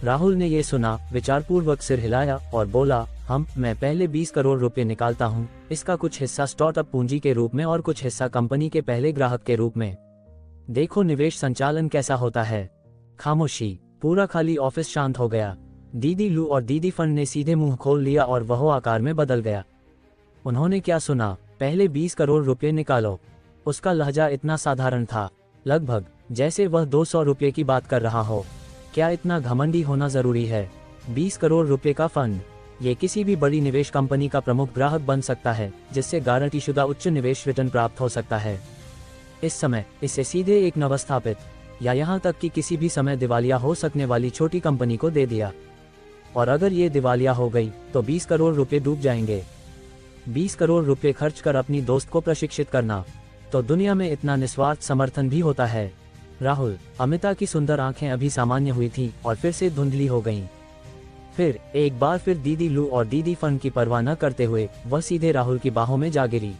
राहुल ने ये सुना, विचारपूर्वक सिर हिलाया और बोला, मैं पहले 20 करोड़ रुपए निकालता हूँ, इसका कुछ हिस्सा स्टार्टअप पूंजी के रूप में और कुछ हिस्सा कंपनी के पहले ग्राहक के रूप में। देखो निवेश संचालन कैसा होता है। खामोशी, पूरा खाली ऑफिस शांत हो गया। दीदी लू और दीदी फन ने सीधे मुंह खोल लिया और वह आकार में बदल गया। उन्होंने क्या सुना? पहले 20 करोड़ रुपए निकालो। उसका लहजा इतना साधारण था, लगभग जैसे वह 200 रुपए की बात कर रहा हो। क्या इतना घमंडी होना जरूरी है? 20 करोड़ रुपए का फंड, ये किसी भी बड़ी निवेश कंपनी का प्रमुख ग्राहक बन सकता है, जिससे गारंटीशुदा उच्च निवेश रिटर्न प्राप्त हो सकता है। इस समय इसे सीधे एक नवस्थापित या यहाँ तक कि किसी भी समय दिवालिया हो सकने वाली छोटी कंपनी को दे दिया। और अगर ये दिवालिया हो गई तो 20 करोड़ रुपए डूब जाएंगे। 20 करोड़ रुपए खर्च कर अपनी दोस्त को प्रशिक्षित करना, तो दुनिया में इतना निस्वार्थ समर्थन भी होता है। राहुल, अमिता की सुंदर आंखें अभी सामान्य हुई थीं और फिर से धुंधली हो गईं। फिर एक बार फिर दीदी लू और दीदी फन की परवाह न करते हुए वह सीधे राहुल की बाहों में जा गिरी।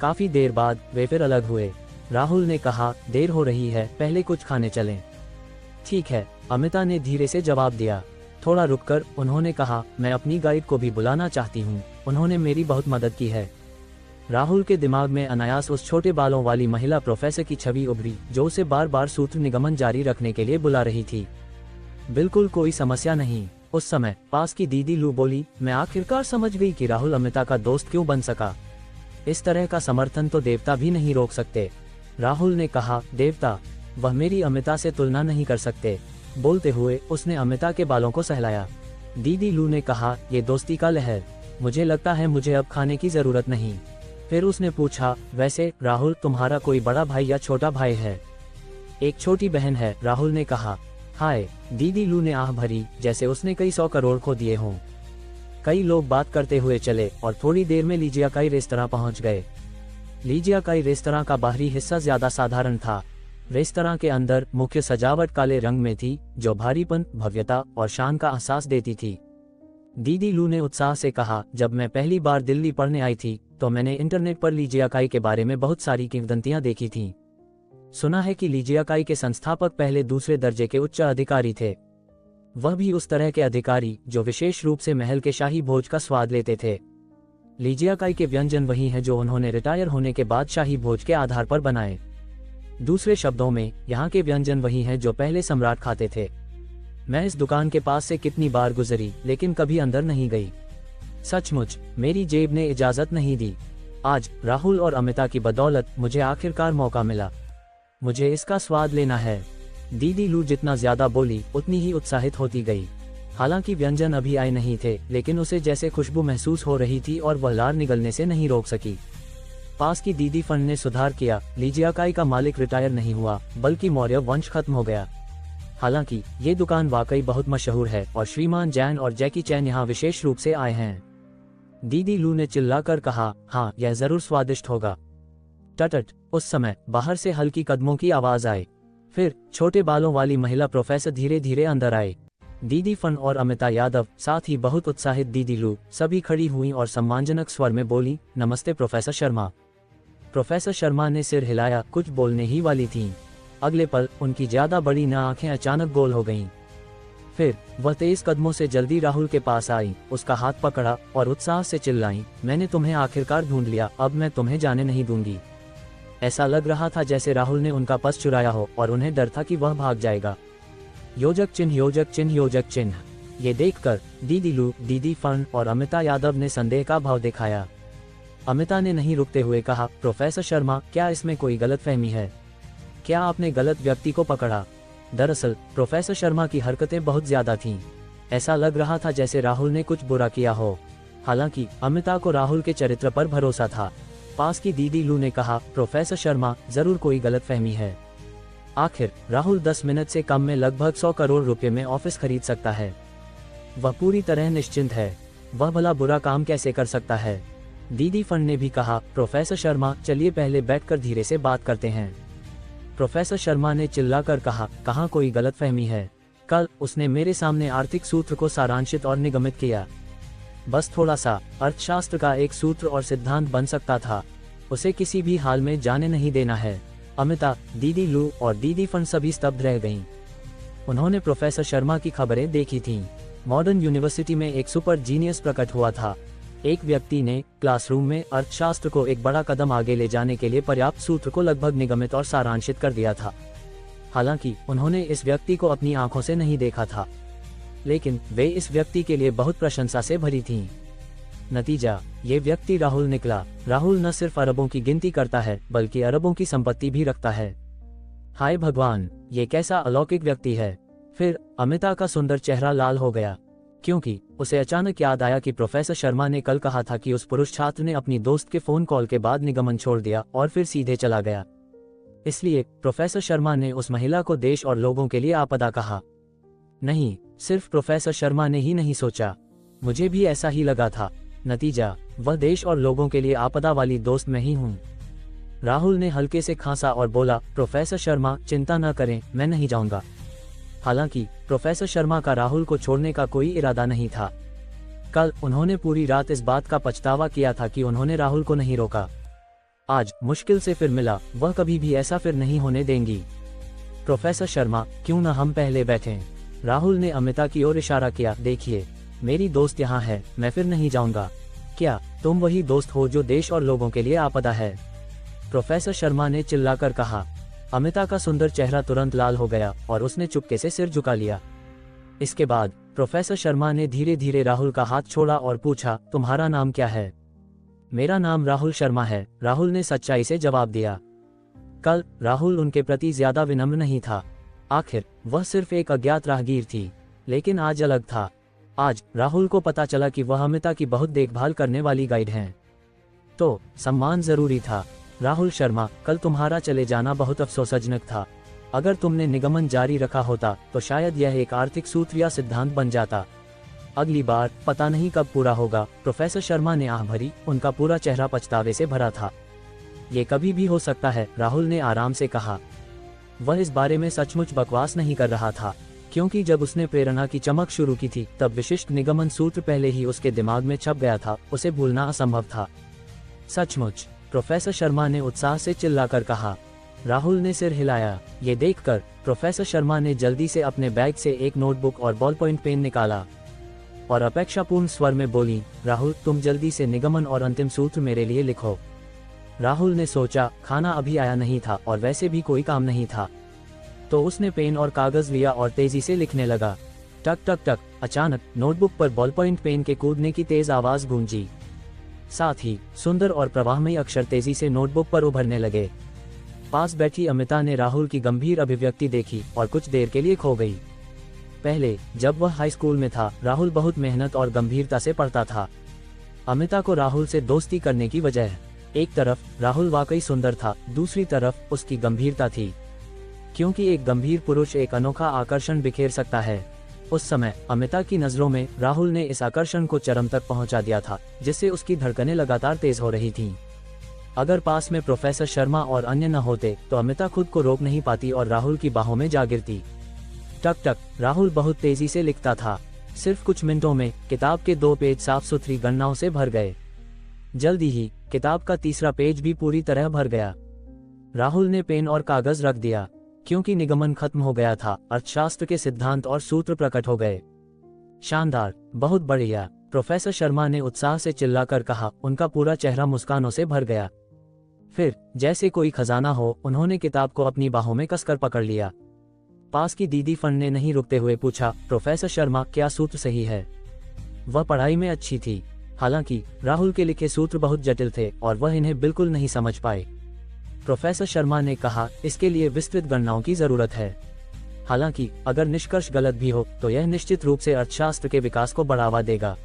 काफी देर बाद वे फिर अलग हुए। राहुल ने कहा, देर हो रही है, पहले कुछ खाने चलें। ठीक है, अमिता ने धीरे से जवाब दिया। थोड़ा रुककर उन्होंने कहा, मैं अपनी गाइड को भी बुलाना चाहती हूँ, उन्होंने मेरी बहुत मदद की है। राहुल के दिमाग में अनायास उस छोटे बालों वाली महिला प्रोफेसर की छवि उभरी, जो उसे बार बार सूत्र निगमन जारी रखने के लिए बुला रही थी। बिल्कुल कोई समस्या नहीं। उस समय पास की दीदी लू बोली, मैं आखिरकार समझ गई कि राहुल अमिता का दोस्त क्यों बन सका। इस तरह का समर्थन तो देवता भी नहीं रोक सकते। राहुल ने कहा, देवता? वह मेरी अमिता से तुलना नहीं कर सकते। बोलते हुए उसने अमिता के बालों को सहलाया। दीदी लू ने कहा, ये दोस्ती का लहर। मुझे लगता है मुझे अब खाने की जरूरत नहीं। फिर उसने पूछा, वैसे राहुल तुम्हारा कोई बड़ा भाई या छोटा भाई है? एक छोटी बहन है, राहुल ने कहा। हाय, दीदी लू ने आह भरी, जैसे उसने कई 100 करोड़ खो दिए हों। कई लोग बात करते हुए चले और थोड़ी देर में लीजियाकाई रेस्तरां पहुंच गए। लीजियाकाई रेस्तरां का बाहरी हिस्सा ज्यादा साधारण था। रेस्तरां के अंदर मुख्य सजावट काले रंग में थी, जो भारीपन, भव्यता और शान का एहसास देती थी। दीदी लू ने उत्साह से कहा, जब मैं पहली बार दिल्ली पढ़ने आई थी तो मैंने इंटरनेट पर लीजियाकाई के बारे में बहुत सारी किंवदंतियां देखी थीं। सुना है कि लीजियाकाई के संस्थापक पहले दूसरे दर्जे के उच्च अधिकारी थे। वह भी उस तरह के अधिकारी जो विशेष रूप से महल के शाही भोज का स्वाद लेते थे। लीजियाकाई के व्यंजन वही हैं जो उन्होंने रिटायर होने के बाद शाही भोज के आधार पर बनाए। दूसरे शब्दों में, यहाँ के व्यंजन वही हैं जो पहले सम्राट खाते थे। मैं इस दुकान के पास से कितनी बार गुजरी, लेकिन कभी अंदर नहीं गई। सचमुच मेरी जेब ने इजाजत नहीं दी। आज राहुल और अमिता की बदौलत मुझे आखिरकार मौका मिला। मुझे इसका स्वाद लेना है। दीदी लू जितना ज्यादा बोली उतनी ही उत्साहित होती गई। हालांकि व्यंजन अभी आए नहीं थे, लेकिन उसे जैसे खुशबू महसूस हो रही थी और वह लार निगलने से नहीं रोक सकी। पास की दीदी फन ने सुधार किया, लीजियाकाई का मालिक रिटायर नहीं हुआ, बल्कि मौर्य वंश खत्म हो गया। हालांकि ये दुकान वाकई बहुत मशहूर है और श्रीमान जैन और जैकी चैन यहाँ विशेष रूप से आए हैं। दीदी लू ने चिल्लाकर कहा, हाँ, यह जरूर स्वादिष्ट होगा। टटट, उस समय बाहर से हल्की कदमों की आवाज आई। फिर छोटे बालों वाली महिला प्रोफेसर धीरे धीरे अंदर आई। दीदी फन और अमिता यादव, साथ ही बहुत उत्साहित दीदी लू, सभी खड़ी हुई और सम्मानजनक स्वर में बोली, नमस्ते प्रोफेसर शर्मा। प्रोफेसर शर्मा ने सिर हिलाया, कुछ बोलने ही वाली थीं। अगले पल उनकी ज्यादा बड़ी न आंखें अचानक गोल हो गईं। फिर वह तेज कदमों से जल्दी राहुल के पास आई, उसका हाथ पकड़ा और उत्साह से चिल्लाई, मैंने तुम्हें आखिरकार ढूंढ लिया, अब मैं तुम्हें जाने नहीं दूंगी। ऐसा लग रहा था जैसे राहुल ने उनका पर्स चुराया हो और उन्हें डर था कि वह भाग जाएगा। योजक चिन्ह, योजक चिन्ह, योजक चिन्ह। ये देखकर दीदी लू, दीदी फन और अमिता यादव ने संदेह का भाव दिखाया। अमिता ने नहीं रुकते हुए कहा, प्रोफेसर शर्मा, क्या इसमें कोई गलतफहमी है? क्या आपने गलत व्यक्ति को पकड़ा? दरअसल प्रोफेसर शर्मा की हरकतें बहुत ज्यादा थीं। ऐसा लग रहा था जैसे राहुल ने कुछ बुरा किया हो। हालांकि अमिता को राहुल के चरित्र पर भरोसा था। पास की दीदी लू ने कहा, प्रोफेसर शर्मा, जरूर कोई गलतफहमी है। आखिर राहुल 10 मिनट से कम में लगभग 100 करोड़ रुपए में ऑफिस खरीद सकता है। वह पूरी तरह निश्चिंत है। वह भला बुरा काम कैसे कर सकता है? दीदी फन ने भी कहा, प्रोफेसर शर्मा, चलिए पहले बैठकर धीरे से बात करते हैं। प्रोफेसर शर्मा ने चिल्लाकर कहा, कहाँ कोई गलतफहमी है? कल उसने मेरे सामने आर्थिक सूत्र को सारांशित और निगमित किया। बस थोड़ा सा अर्थशास्त्र का एक सूत्र और सिद्धांत बन सकता था। उसे किसी भी हाल में जाने नहीं देना है। अमिता, दीदी लू और दीदी फन सभी स्तब्ध रह गईं। उन्होंने प्रोफेसर शर्मा की खबरें देखी थीं। मॉडर्न यूनिवर्सिटी में एक सुपर जीनियस प्रकट हुआ था। एक व्यक्ति ने क्लासरूम में अर्थशास्त्र को एक बड़ा कदम आगे ले जाने के लिए पर्याप्त सूत्र को लगभग निगमित और सारांशित कर दिया था। हालांकि उन्होंने इस व्यक्ति को अपनी आंखों से नहीं देखा था, लेकिन वे इस व्यक्ति के लिए बहुत प्रशंसा से भरी थीं। नतीजा, ये व्यक्ति राहुल निकला। राहुल न सिर्फ अरबों की गिनती करता है, बल्कि अरबों की संपत्ति भी रखता है। हाय भगवान, ये कैसा अलौकिक व्यक्ति है। फिर अमिता का सुंदर चेहरा लाल हो गया, क्योंकि उसे अचानक याद आया कि प्रोफेसर शर्मा ने कल कहा था कि उस पुरुष छात्र ने अपनी दोस्त के फोन कॉल के बाद निगमन छोड़ दिया और फिर सीधे चला गया। इसलिए प्रोफेसर शर्मा ने उस महिला को देश और लोगों के लिए आपदा कहा। नहीं, सिर्फ प्रोफेसर शर्मा ने ही नहीं सोचा, मुझे भी ऐसा ही लगा था। नतीजा, वह देश और लोगों के लिए आपदा वाली दोस्त मैं ही हूँ। राहुल ने हल्के से खांसा और बोला, प्रोफेसर शर्मा, चिंता न करें, मैं नहीं जाऊंगा। हालांकि प्रोफेसर शर्मा का राहुल को छोड़ने का कोई इरादा नहीं था। कल उन्होंने पूरी रात इस बात का पछतावा किया था कि उन्होंने राहुल को नहीं रोका। आज मुश्किल से फिर मिला, वह कभी भी ऐसा फिर नहीं होने देंगी। प्रोफेसर शर्मा, क्यों न हम पहले बैठें? राहुल ने अमिता की ओर इशारा किया, देखिए मेरी दोस्त यहाँ है, मैं फिर नहीं जाऊंगा। क्या तुम वही दोस्त हो जो देश और लोगों के लिए आपदा है, प्रोफेसर शर्मा ने चिल्लाकर कहा। अमिता का सुंदर चेहरा तुरंत लाल हो गया और उसने चुपके से सिर झुका लिया। इसके बाद प्रोफेसर शर्मा ने धीरे धीरे राहुल का हाथ छोड़ा और पूछा, तुम्हारा नाम क्या है? मेरा नाम राहुल शर्मा है, राहुल ने सच्चाई से जवाब दिया। कल राहुल उनके प्रति ज्यादा विनम्र नहीं था। आखिर वह सिर्फ एक अज्ञात राहगीर थी, लेकिन आज अलग था। आज राहुल को पता चला कि वह अमिता की बहुत देखभाल करने वाली गाइड हैं। तो सम्मान जरूरी था। राहुल शर्मा, कल तुम्हारा चले जाना बहुत अफसोसजनक था। अगर तुमने निगमन जारी रखा होता तो शायद यह एक आर्थिक सूत्र या सिद्धांत बन जाता। अगली बार पता नहीं कब पूरा होगा। प्रोफेसर शर्मा ने आह भरी, उनका पूरा चेहरा पछतावे से भरा था। ये कभी भी हो सकता है, राहुल ने आराम से कहा। वह इस बारे में सचमुच बकवास नहीं कर रहा था, क्योंकि जब उसने प्रेरणा की चमक शुरू की थी तब विशिष्ट निगमन सूत्र पहले ही उसके दिमाग में छप गया था, उसे भूलना असंभव था। सचमुच, प्रोफेसर शर्मा ने उत्साह से चिल्लाकर कहा। राहुल ने सिर हिलाया। ये देखकर प्रोफेसर शर्मा ने जल्दी से अपने बैग से एक नोटबुक और बॉल पॉइंट पेन निकाला और अपेक्षापूर्ण स्वर में बोली, राहुल तुम जल्दी से निगमन और अंतिम सूत्र मेरे लिए लिखो। राहुल ने सोचा, खाना अभी आया नहीं था और वैसे भी कोई काम नहीं था, तो उसने पेन और कागज लिया और तेजी से लिखने लगा। टक टक टक, अचानक नोटबुक पर बॉल पॉइंट पेन के कूदने की तेज आवाज गूंजी। साथ ही सुंदर और प्रवाहमयी अक्षर तेजी से नोटबुक पर उभरने लगे। पास बैठी अमिता ने राहुल की गंभीर अभिव्यक्ति देखी और कुछ देर के लिए खो गई। पहले जब वह हाई स्कूल में था, राहुल बहुत मेहनत और गंभीरता से पढ़ता था। अमिता को राहुल से दोस्ती करने की वजह, एक तरफ राहुल वाकई सुंदर था, दूसरी तरफ उसकी गंभीरता थी, क्योंकि एक गंभीर पुरुष एक अनोखा आकर्षण बिखेर सकता है। उस समय अमिता की नजरों में राहुल ने इस आकर्षण को चरम तक पहुंचा दिया था, जिससे उसकी धड़कनें लगातार तेज हो रही थीं। अगर पास में प्रोफेसर शर्मा और अन्य न होते तो अमिता खुद को रोक नहीं पाती और राहुल की बाहों में जा गिरती। टक टक, राहुल बहुत तेजी से लिखता था। सिर्फ कुछ मिनटों में किताब के 2 पेज साफ सुथरी गणनाओं से भर गए। जल्दी ही किताब का तीसरा पेज भी पूरी तरह भर गया। राहुल ने पेन और कागज रख दिया, क्योंकि निगमन खत्म हो गया था। अर्थशास्त्र के सिद्धांत और सूत्र प्रकट हो गए। शानदार, बहुत बढ़िया, प्रोफेसर शर्मा ने उत्साह से चिल्लाकर कहा। उनका पूरा चेहरा मुस्कानों से भर गया। फिर जैसे कोई खजाना हो, उन्होंने किताब को अपनी बाहों में कसकर पकड़ लिया। पास की दीदी फन ने नहीं रुकते हुए पूछा, प्रोफेसर शर्मा क्या सूत्र सही है? वह पढ़ाई में अच्छी थी, हालांकि राहुल के लिखे सूत्र बहुत जटिल थे और वह इन्हें बिल्कुल नहीं समझ पाए। प्रोफेसर शर्मा ने कहा, इसके लिए विस्तृत गणनाओं की जरूरत है। हालांकि अगर निष्कर्ष गलत भी हो तो यह निश्चित रूप से अर्थशास्त्र के विकास को बढ़ावा देगा,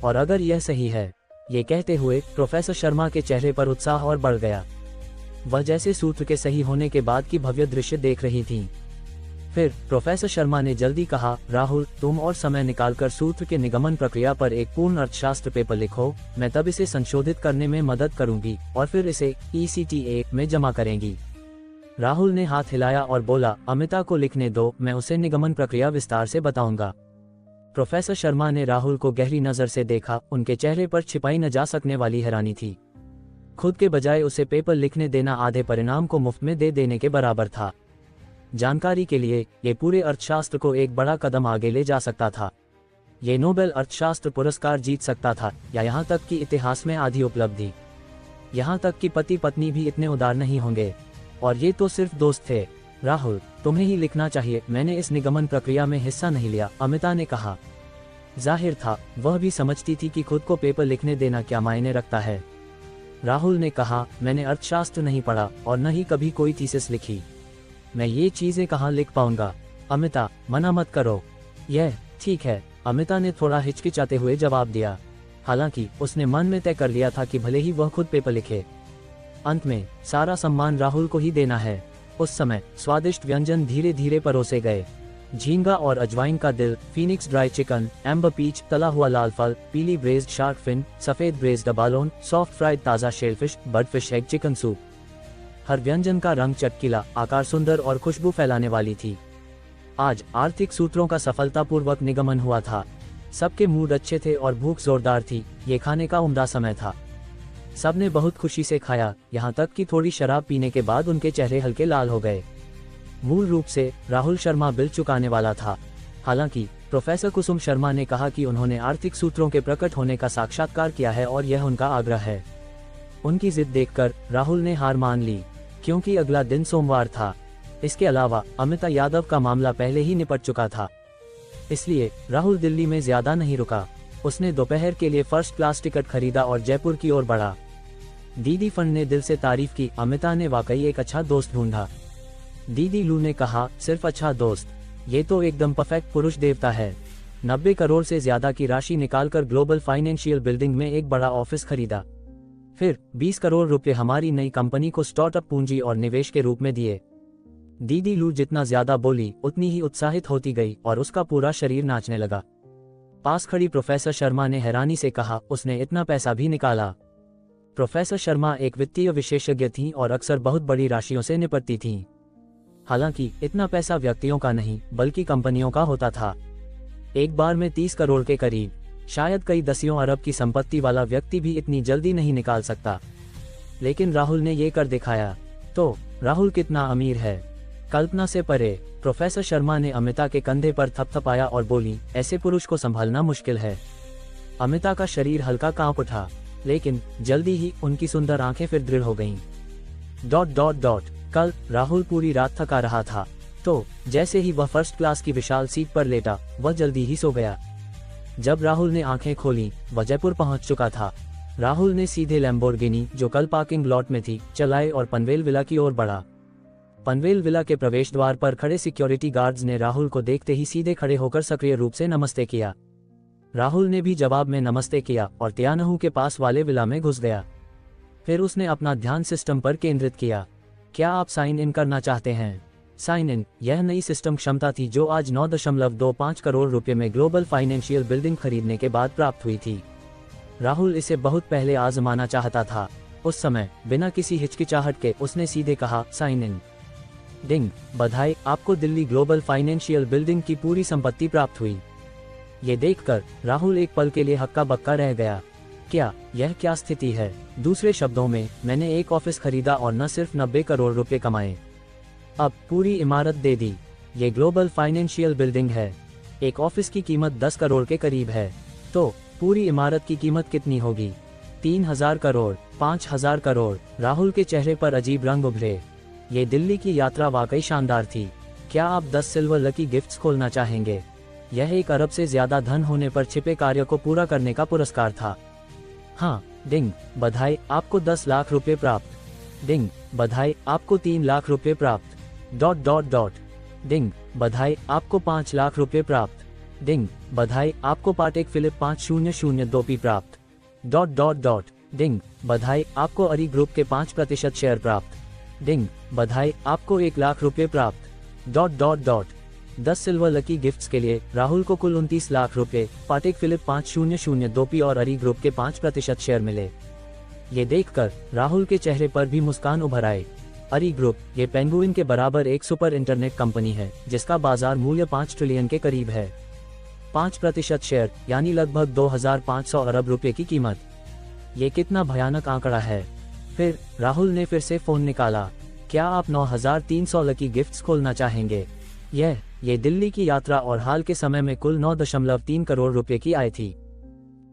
और अगर यह सही है। ये कहते हुए प्रोफेसर शर्मा के चेहरे पर उत्साह और बढ़ गया। वह जैसे सूत्र के सही होने के बाद की भव्य दृश्य देख रही थीं। फिर प्रोफेसर शर्मा ने जल्दी कहा, राहुल तुम और समय निकालकर सूत्र के निगमन प्रक्रिया पर एक पूर्ण अर्थशास्त्र पेपर लिखो। मैं तब इसे संशोधित करने में मदद करूंगी और फिर इसे ECTA में जमा करेंगी। राहुल ने हाथ हिलाया और बोला, अमिता को लिखने दो, मैं उसे निगमन प्रक्रिया विस्तार से बताऊंगा। प्रोफेसर शर्मा ने राहुल को गहरी नजर से देखा। उनके चेहरे पर छिपाई न जा सकने वाली हैरानी थी। खुद के बजाय उसे पेपर लिखने देना आधे परिणाम को मुफ्त में दे देने के बराबर था। जानकारी के लिए, ये पूरे अर्थशास्त्र को एक बड़ा कदम आगे ले जा सकता था। ये नोबेल अर्थशास्त्र पुरस्कार जीत सकता था, या यहाँ तक कि इतिहास में आधी उपलब्धि। यहाँ तक कि पति पत्नी भी इतने उदार नहीं होंगे। और ये तो सिर्फ दोस्त थे। राहुल तुम्हें ही लिखना चाहिए, मैंने इस निगमन प्रक्रिया में हिस्सा नहीं लिया, अमिता ने कहा। जाहिर था वह भी समझती थी कि खुद को पेपर लिखने देना क्या मायने रखता है। राहुल ने कहा, मैंने अर्थशास्त्र नहीं पढ़ा और न ही कभी कोई थीसिस लिखी। मैं ये चीजें कहाँ लिख पाऊंगा? अमिता मना मत करो। यह ठीक है, अमिता ने थोड़ा हिचकिचाते हुए जवाब दिया। हालांकि उसने मन में तय कर लिया था कि भले ही वह खुद पेपर लिखे, अंत में सारा सम्मान राहुल को ही देना है। उस समय स्वादिष्ट व्यंजन धीरे धीरे परोसे गए। झींगा और अजवाइन का दिल, phoenix dry chicken, amber peach, तला हुआ लाल फल, पीली ब्रेज्ड शार्क फिन, सफेद ब्रेज्ड अबालोन, सॉफ्ट फ्राइड ताज़ा शेलफिश, बर्डफिश एग चिकन सूप। हर व्यंजन का रंग चटकीला, आकार सुंदर और खुशबू फैलाने वाली थी। आज आर्थिक सूत्रों का सफलतापूर्वक निगमन हुआ था। सबके मूड अच्छे थे और भूख जोरदार थी। ये खाने का उम्दा समय था। सबने बहुत खुशी से खाया, यहाँ तक कि थोड़ी शराब पीने के बाद उनके चेहरे हल्के लाल हो गए। मूल रूप से राहुल शर्मा बिल चुकाने वाला था। हालांकि प्रोफेसर कुसुम शर्मा ने कहा कि उन्होंने आर्थिक सूत्रों के प्रकट होने का साक्षात्कार किया है और यह उनका आग्रह है। उनकी जिद देखकर राहुल ने हार मान ली, क्योंकि अगला दिन सोमवार था। इसके अलावा अमिता यादव का मामला पहले ही निपट चुका था, इसलिए राहुल दिल्ली में ज्यादा नहीं रुका। उसने दोपहर के लिए फर्स्ट क्लास टिकट खरीदा और जयपुर की ओर बढ़ा। दीदी फन ने दिल से तारीफ की, अमिता ने वाकई एक अच्छा दोस्त ढूंढा। दीदी लू ने कहा, सिर्फ अच्छा दोस्त, ये तो एकदम परफेक्ट पुरुष देवता है। 90 करोड़ से ज्यादा की राशि निकालकर ग्लोबल फाइनेंशियल बिल्डिंग में एक बड़ा ऑफिस खरीदा। फिर 20 करोड़ रुपए हमारी नई कंपनी को स्टार्टअप पूंजी और निवेश के रूप में दिए। दीदी लू जितना ज्यादा बोली उतनी ही उत्साहित होती गई और उसका पूरा शरीर नाचने लगा। पास खड़ी प्रोफेसर शर्मा ने हैरानी से कहा, उसने इतना पैसा भी निकाला। प्रोफेसर शर्मा एक वित्तीय विशेषज्ञ थीं और अक्सर बहुत बड़ी राशियों से निपटती थीं। हालांकि इतना पैसा व्यक्तियों का नहीं बल्कि कंपनियों का होता था। एक बार में 30 करोड़ के करीब। शायद कई दसियों अरब की संपत्ति वाला व्यक्ति भी इतनी जल्दी नहीं निकाल सकता, लेकिन राहुल ने ये कर दिखाया। तो राहुल कितना अमीर है, कल्पना से परे। प्रोफेसर शर्मा ने अमिता के कंधे पर थपथपाया और बोली, ऐसे पुरुष को संभालना मुश्किल है। अमिता का शरीर हल्का कांप उठा, लेकिन जल्दी ही उनकी सुंदर आंखें फिर दृढ़ हो गईं। कल राहुल पूरी रात थका रहा था, तो जैसे ही वह फर्स्ट क्लास की विशाल सीट पर लेटा, वह जल्दी ही सो गया। जब राहुल ने आंखें खोली, वह जयपुर पहुंच चुका था। राहुल ने सीधे लैम्बोर्गिनी, जो कल पार्किंग लॉट में थी, चलाई और पनवेल विला की ओर बढ़ा। पनवेल विला के प्रवेश द्वार पर खड़े सिक्योरिटी गार्ड्स ने राहुल को देखते ही सीधे खड़े होकर सक्रिय रूप से नमस्ते किया। राहुल ने भी जवाब में नमस्ते किया और त्यानहू के पास वाले विला में घुस गया। फिर उसने अपना ध्यान सिस्टम पर केंद्रित किया। क्या आप साइन इन करना चाहते हैं? साइन इन, यह नई सिस्टम क्षमता थी जो आज 9.25 करोड़ रुपए में ग्लोबल फाइनेंशियल बिल्डिंग खरीदने के बाद प्राप्त हुई थी। राहुल इसे बहुत पहले आजमाना चाहता था। उस समय बिना किसी हिचकिचाहट के उसने सीधे कहा, साइन इन। डिंग, बधाई, आपको दिल्ली ग्लोबल फाइनेंशियल बिल्डिंग की पूरी संपत्ति प्राप्त हुई। ये देखकर राहुल एक पल के लिए हक्का बक्का रह गया। यह क्या स्थिति है? दूसरे शब्दों में, मैंने एक ऑफिस खरीदा और न सिर्फ 90 करोड़ रुपए कमाए, अब पूरी इमारत दे दी। ये ग्लोबल फाइनेंशियल बिल्डिंग है। एक ऑफिस की कीमत 10 करोड़ के करीब है, तो पूरी इमारत की कीमत कितनी होगी? 3000 करोड़, 5000 करोड़। राहुल के चेहरे पर अजीब रंग उभरे। ये दिल्ली की यात्रा वाकई शानदार थी। क्या आप 10 सिल्वर लकी गिफ्ट्स खोलना चाहेंगे? यह 1 अरब से ज्यादा धन होने पर छिपे कार्य को पूरा करने का पुरस्कार था। हाँ, डिंग, बधाई, आपको 10 लाख रुपए प्राप्त। डिंग, बधाई, आपको 3 लाख रुपए प्राप्त। डिंग, बधाई, आपको 5 लाख रुपए प्राप्त। डिंग, बधाई, आपको पाटेक फिलिप 5002p प्राप्त। डिंग, बधाई, आपको अरी ग्रुप के 5% शेयर प्राप्त। डिंग, बधाई, आपको 1 लाख रुपए प्राप्त। 10 सिल्वर लकी गिफ्ट्स के लिए राहुल को कुल 29 लाख रुपए, पाटेक फिलिप 5002p और अरी ग्रुप के 5% शेयर मिले। ये देखकर राहुल के चेहरे पर भी मुस्कान उभर आए। अरी ग्रुप, ये पेंगुइन के बराबर एक सुपर इंटरनेट कंपनी है जिसका बाजार मूल्य 5 ट्रिलियन के करीब है। 5% शेयर यानी लगभग 2500 अरब रुपए की कीमत। ये कितना भयानक आंकड़ा है। फिर राहुल ने फिर से फोन निकाला। क्या आप 9300 लकी गिफ्ट्स खोलना चाहेंगे? ये दिल्ली की यात्रा और हाल के समय में कुल 9.3 करोड़ रुपए की आय थी।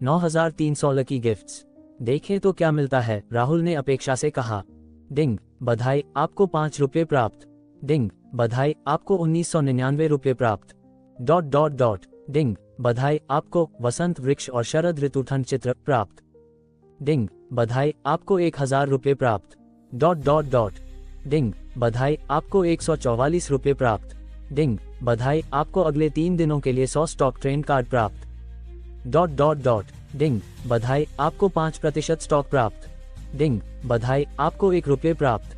9300 लकी गिफ्ट्स, देखें तो क्या मिलता है, राहुल ने अपेक्षा से कहा। डिंग, बधाई, आपको 5 रुपए प्राप्त। डिंग, बधाई, आपको 1999 रुपए प्राप्त। डिंग, बधाई, आपको वसंत वृक्ष और शरद ऋतु ठंड चित्र प्राप्त। डिंग, बधाई, आपको 1000 रुपए प्राप्त। डिंग, बधाई, आपको 144 रुपए प्राप्त। डिंग, बधाई, आपको अगले 3 दिनों के लिए 100 स्टॉक ट्रेन कार्ड प्राप्त। डिंग, बधाई, आपको 5% स्टॉक प्राप्त। डिंग, बधाई, आपको 1 रुपए प्राप्त।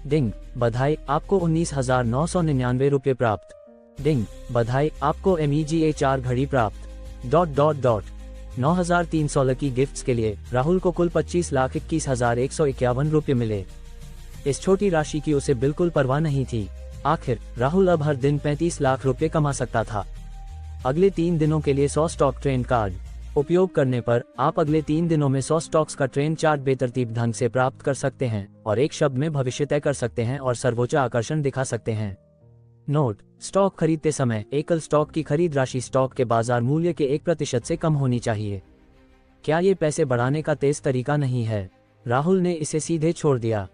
डिंग, बधाई, आपको 19,999 रुपए प्राप्त। डिंग, बधाई, आपको MEGA 4 घड़ी प्राप्त। 9300 लकी गिफ्ट्स के लिए राहुल को कुल 25,21,151 रुपए मिले। इस छोटी राशि की उसे बिल्कुल परवाह नहीं थी। आखिर राहुल अब हर दिन 35 लाख रुपए कमा सकता था। अगले 3 दिनों के लिए 100 स्टॉक ट्रेन कार्ड उपयोग करने पर आप अगले 3 दिनों में 100 स्टॉक्स का ट्रेन चार्ट बेतरतीब ढंग से प्राप्त कर सकते हैं और एक शब्द में भविष्य तय कर सकते हैं और सर्वोच्च आकर्षण दिखा सकते हैं। नोट, स्टॉक खरीदते समय एकल स्टॉक की खरीद राशि स्टॉक के बाजार मूल्य के 1% से कम होनी चाहिए। क्या ये पैसे बढ़ाने का तेज तरीका नहीं है? राहुल ने इसे सीधे छोड़ दिया।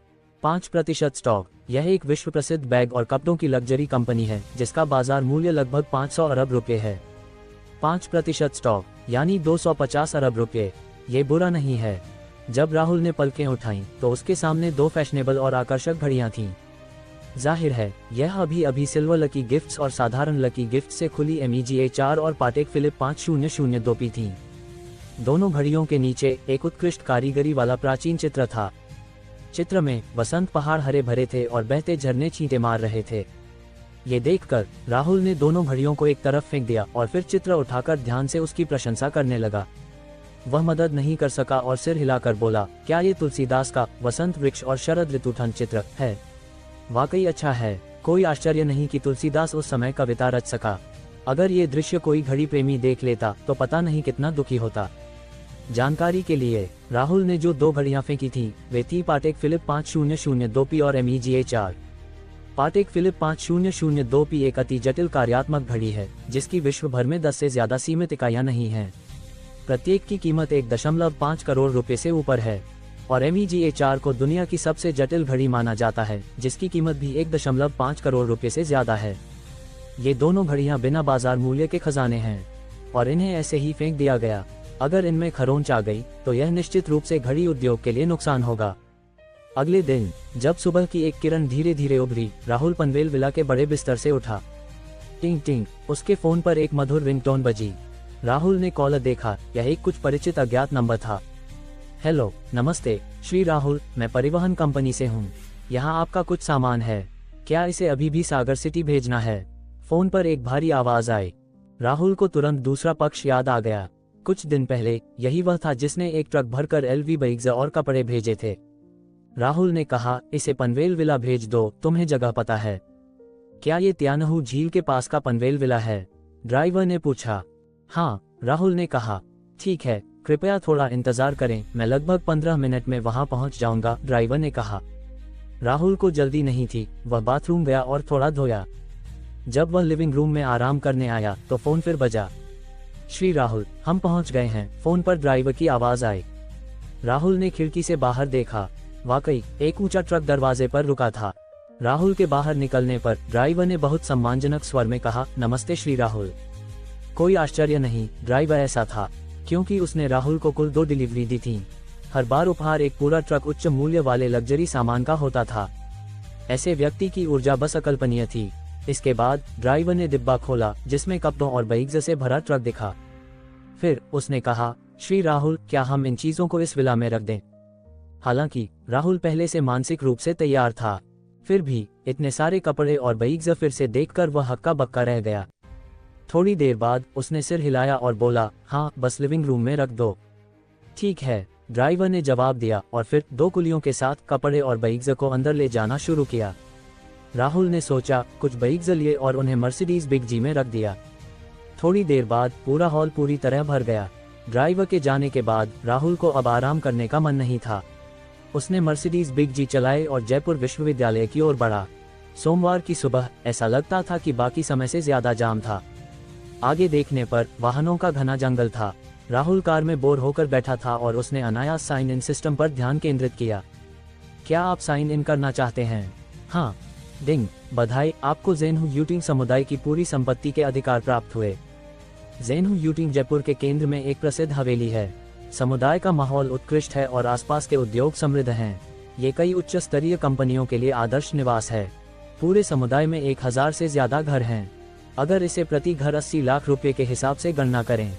5% स्टॉक। यह एक विश्व प्रसिद्ध बैग और कपड़ों की लग्जरी कंपनी है जिसका बाजार मूल्य लगभग 500 अरब रुपये है। 5% स्टॉक यानी 250 अरब रुपये। ये बुरा नहीं है। जब राहुल ने पलकें उठाईं तो उसके सामने 2 फैशनेबल और आकर्षक घड़ियां थीं। जाहिर है यह अभी सिल्वर लकी गिफ्ट्स और साधारण लकी गिफ्ट से खुली MEGA 4 और पाटेक फिलिप 5002P थीं। दोनों घड़ियों के नीचे एक उत्कृष्ट कारीगरी वाला प्राचीन चित्र था। चित्र में वसंत पहाड़ हरे भरे थे और बहते झरने छींटे मार रहे थे। ये देखकर राहुल ने दोनों घड़ियों को एक तरफ फेंक दिया और फिर चित्र उठाकर ध्यान से उसकी प्रशंसा करने लगा। वह मदद नहीं कर सका और सिर हिलाकर बोला, क्या ये तुलसीदास का वसंत वृक्ष और शरद ऋतु ठंड चित्र है? वाकई अच्छा है। कोई आश्चर्य नहीं कि तुलसीदास उस समय कविता रच सका। अगर ये दृश्य कोई घड़ी प्रेमी देख लेता तो पता नहीं कितना दुखी होता। जानकारी के लिए, राहुल ने जो 2 घड़ियां फेंकी थीं वे थी पाटेक फिलिप 5002P और MEGA 4। पाटेक फिलिप 5002P एक अति जटिल कार्यात्मक घड़ी है जिसकी विश्व भर में 10 से ज्यादा सीमित इकाइयां नहीं हैं। प्रत्येक की कीमत 1.5 करोड़ रुपए से ऊपर है और MEGA 4 को दुनिया की सबसे जटिल घड़ी माना जाता है जिसकी कीमत भी 1.5 करोड़ रुपए से ज्यादा है। ये दोनों घड़ियां बिना बाजार मूल्य के खजाने हैं और इन्हें ऐसे ही फेंक दिया गया। अगर इनमें खरोंच आ गई तो यह निश्चित रूप से घड़ी उद्योग के लिए नुकसान होगा। अगले दिन जब सुबह की एक किरण धीरे धीरे उभरी, राहुल पनवेल विला के बड़े बिस्तर से उठा। टिंग टिंग, उसके फोन पर एक मधुर रिंगटोन बजी। राहुल ने कॉलर देखा। यह एक कुछ परिचित अज्ञात नंबर था। हेलो, नमस्ते श्री राहुल, मैं परिवहन कंपनी से हूँ। यहाँ आपका कुछ सामान है। क्या इसे अभी भी सागर सिटी भेजना है? फोन पर एक भारी आवाज आई। राहुल को तुरंत दूसरा पक्ष याद आ गया। कुछ दिन पहले यही वह था जिसने एक ट्रक भरकर LV बैग्स और कपड़े भेजे थे। राहुल ने कहा, इसे पनवेल विला भेज दो, तुम्हें जगह पता है? क्या ये त्यानहू झील के पास का पनवेल विला है? ड्राइवर ने पूछा। हाँ, राहुल ने कहा। ठीक है, कृपया थोड़ा इंतजार करें, मैं लगभग 15 मिनट में वहां पहुंच जाऊंगा, ड्राइवर ने कहा। राहुल को जल्दी नहीं थी। वह बाथरूम गया और थोड़ा धोया। जब वह लिविंग रूम में आराम करने आया तो फोन फिर बजा। श्री राहुल, हम पहुंच गए हैं, फोन पर ड्राइवर की आवाज आई। राहुल ने खिड़की से बाहर देखा। वाकई एक ऊंचा ट्रक दरवाजे पर रुका था। राहुल के बाहर निकलने पर ड्राइवर ने बहुत सम्मानजनक स्वर में कहा, नमस्ते श्री राहुल। कोई आश्चर्य नहीं, ड्राइवर ऐसा था क्योंकि उसने राहुल को कुल 2 डिलीवरी दी थी। हर बार उपहार एक पूरा ट्रक उच्च मूल्य वाले लग्जरी सामान का होता था। ऐसे व्यक्ति की ऊर्जा बस अकल्पनीय थी। इसके बाद ड्राइवर ने डिब्बा खोला जिसमें कपड़ों और बैग्स से भरा ट्रक दिखा। फिर उसने कहा, श्री राहुल, क्या हम इन चीजों को इस विला में रख दें? हालांकि राहुल पहले से मानसिक रूप से तैयार था, फिर भी इतने सारे कपड़े और बैग्स फिर से देखकर वह हक्का बक्का रह गया। थोड़ी देर बाद उसने सिर हिलाया और बोला, हाँ, बस लिविंग रूम में रख दो। ठीक है, ड्राइवर ने जवाब दिया और फिर 2 कुलियों के साथ कपड़े और बैग्स को अंदर ले जाना शुरू किया। राहुल ने सोचा, कुछ बैग्स लिए और उन्हें मर्सिडीज बिग जी में रख दिया। थोड़ी देर बाद पूरा हॉल पूरी तरह भर गया। ड्राइवर के जाने के बाद राहुल को अब आराम करने का मन नहीं था। उसने मर्सिडीज बिग जी चलाए और जयपुर विश्वविद्यालय की ओर बढ़ा। सोमवार की सुबह ऐसा लगता था कि बाकी समय से ज्यादा जाम था। आगे देखने पर वाहनों का घना जंगल था। राहुल कार में बोर होकर बैठा था और उसने अनायास साइन इन सिस्टम पर ध्यान केंद्रित किया। क्या आप साइन इन करना चाहते हैं? हाँ। डिंग, बधाई, आपको ज़ेनहू यूटिंग समुदाय की पूरी संपत्ति के अधिकार प्राप्त हुए। ज़ेनहू यूटिंग जयपुर के केंद्र में एक प्रसिद्ध हवेली है। समुदाय का माहौल उत्कृष्ट है और आसपास के उद्योग समृद्ध हैं। ये कई उच्च स्तरीय कंपनियों के लिए आदर्श निवास है। पूरे समुदाय में 1000 से ज्यादा घर हैं। अगर इसे प्रति घर 80 लाख रुपए के हिसाब से गणना करें,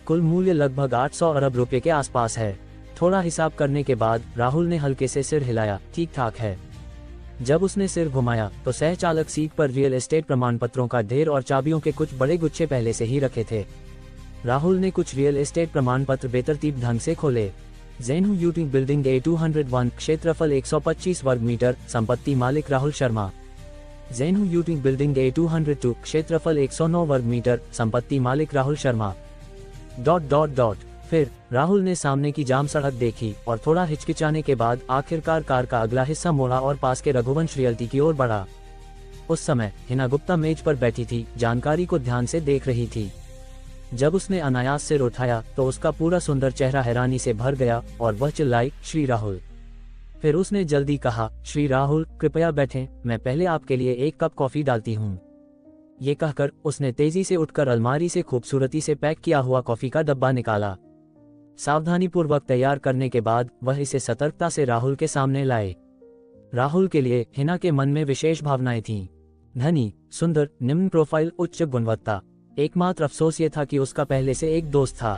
कुल मूल्य लगभग 800 अरब रुपए के आसपास है। थोड़ा हिसाब करने के बाद राहुल ने हल्के से सिर हिलाया। ठीक ठाक है। जब उसने सिर घुमाया तो सहचालक सीट पर रियल एस्टेट प्रमाण पत्रों का ढेर और चाबियों के कुछ बड़े गुच्छे पहले से ही रखे थे। राहुल ने कुछ रियल एस्टेट प्रमाण पत्र बेतरतीब ढंग से खोले। ज़ेनहू यूटिंग बिल्डिंग A201, क्षेत्रफल 125 वर्ग मीटर, संपत्ति मालिक राहुल शर्मा। ज़ेनहू यूटिंग बिल्डिंग A202, क्षेत्रफल 109 वर्ग मीटर, संपत्ति मालिक राहुल शर्मा। ... फिर राहुल ने सामने की जाम सड़क देखी और थोड़ा हिचकिचाने के बाद आखिरकार कार का अगला हिस्सा मोड़ा और पास के रघुवंश रियल्टी की ओर बढ़ा। उस समय हिना गुप्ता मेज पर बैठी थी, जानकारी को ध्यान से देख रही थी। जब उसने अनायास सिर उठाया तो उसका पूरा सुंदर चेहरा हैरानी से भर गया और वह चिल्लाई, श्री राहुल। फिर उसने जल्दी कहा, श्री राहुल कृपया बैठें, मैं पहले आपके लिए एक कप कॉफी डालती हूँ। ये कहकर उसने तेजी से उठकर अलमारी से खूबसूरती से पैक किया हुआ कॉफी का डब्बा निकाला। सावधानीपूर्वक तैयार करने के बाद वह इसे सतर्कता से राहुल के सामने लाए। राहुल के लिए हिना के मन में विशेष भावनाएं थीं। धनी, सुंदर, निम्न प्रोफाइल, उच्च गुणवत्ता। एकमात्र अफसोस ये था कि उसका पहले से एक दोस्त था।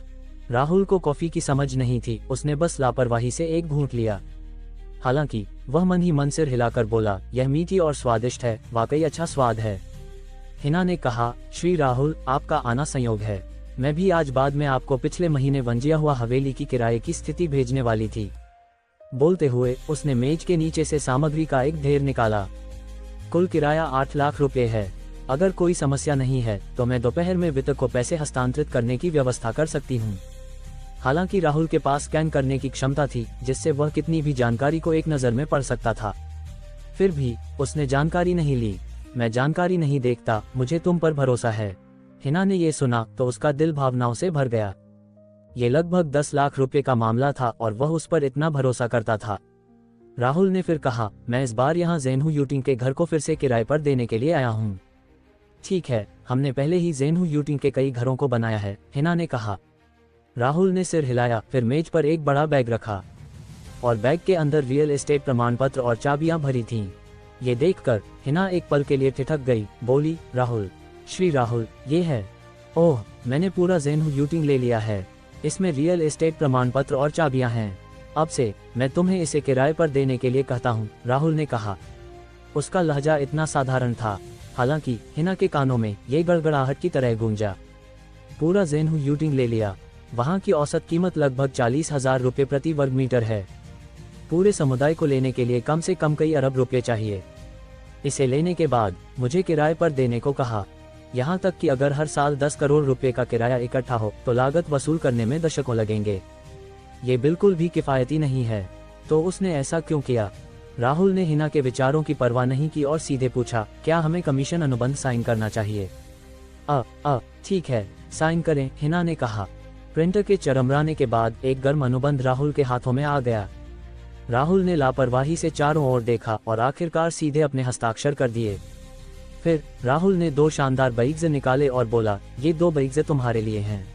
राहुल को कॉफी की समझ नहीं थी, उसने बस लापरवाही से एक घूंट लिया। हालांकि वह मन ही मन सिर हिलाकर बोला, यह मीठी और स्वादिष्ट है, वाकई अच्छा स्वाद है। हिना ने कहा, श्री राहुल आपका आना संयोग है। मैं भी आज बाद में आपको पिछले महीने वंजिया हुआ हवेली की किराए की स्थिति भेजने वाली थी। बोलते हुए उसने मेज के नीचे से सामग्री का एक ढेर निकाला। कुल किराया 8 लाख रुपए है। अगर कोई समस्या नहीं है तो मैं दोपहर में वित्त को पैसे हस्तांतरित करने की व्यवस्था कर सकती हूँ। हालांकि राहुल के पास स्कैन करने की क्षमता थी, जिससे वह कितनी भी जानकारी को एक नज़र में पढ़ सकता था। फिर भी उसने जानकारी नहीं ली। मैं जानकारी नहीं देखता, मुझे तुम पर भरोसा है। हिना ने यह सुना तो उसका दिल भावनाओं से भर गया। ये लगभग 10 लाख रुपए का मामला था और वह उस पर इतना भरोसा करता था। राहुल ने फिर कहा, मैं इस बार यहाँ ज़ेनहू यूटिंग के घर को फिर से किराए पर देने के लिए आया हूँ। ठीक है, हमने पहले ही ज़ेनहू यूटिंग के कई घरों को बनाया है, हिना ने कहा। राहुल ने सिर हिलाया, फिर मेज पर एक बड़ा बैग रखा और बैग के अंदर रियल एस्टेट प्रमाण पत्र और चाबियां भरी थीं। ये देखकर हिना एक पल के लिए ठिठक गई, बोली, राहुल, श्री राहुल, ये है। ओह, मैंने पूरा ज़ेनहू यूटिंग ले लिया है। इसमें रियल एस्टेट प्रमाण पत्र और चाबियां हैं। अब से मैं तुम्हें इसे किराए पर देने के लिए कहता हूँ, राहुल ने कहा। उसका लहजा इतना साधारण था, हालांकि हिना के कानों में ये गड़गड़ाहट की तरह गूंजा। पूरा ज़ेनहू यूटिंग ले लिया। वहाँ की औसत कीमत लगभग 40,000 रुपये प्रति वर्ग मीटर है। पूरे समुदाय को लेने के लिए कम से कम कई अरब रुपये चाहिए। इसे लेने के बाद मुझे किराए पर देने को कहा। यहाँ तक कि अगर हर साल 10 करोड़ रुपए का किराया इकट्ठा हो तो लागत वसूल करने में दशकों लगेंगे। ये बिल्कुल भी किफ़ायती नहीं है। तो उसने ऐसा क्यों किया? राहुल ने हिना के विचारों की परवाह नहीं की और सीधे पूछा, क्या हमें कमीशन अनुबंध साइन करना चाहिए? ठीक है, साइन करें, हिना ने कहा। प्रिंटर के चरमराने के बाद एक गर्म अनुबंध राहुल के हाथों में आ गया। राहुल ने लापरवाही से चारों ओर देखा और आखिरकार सीधे अपने हस्ताक्षर कर दिए। फिर राहुल ने 2 शानदार बैग्स निकाले और बोला, ये 2 बैग्स तुम्हारे लिए हैं।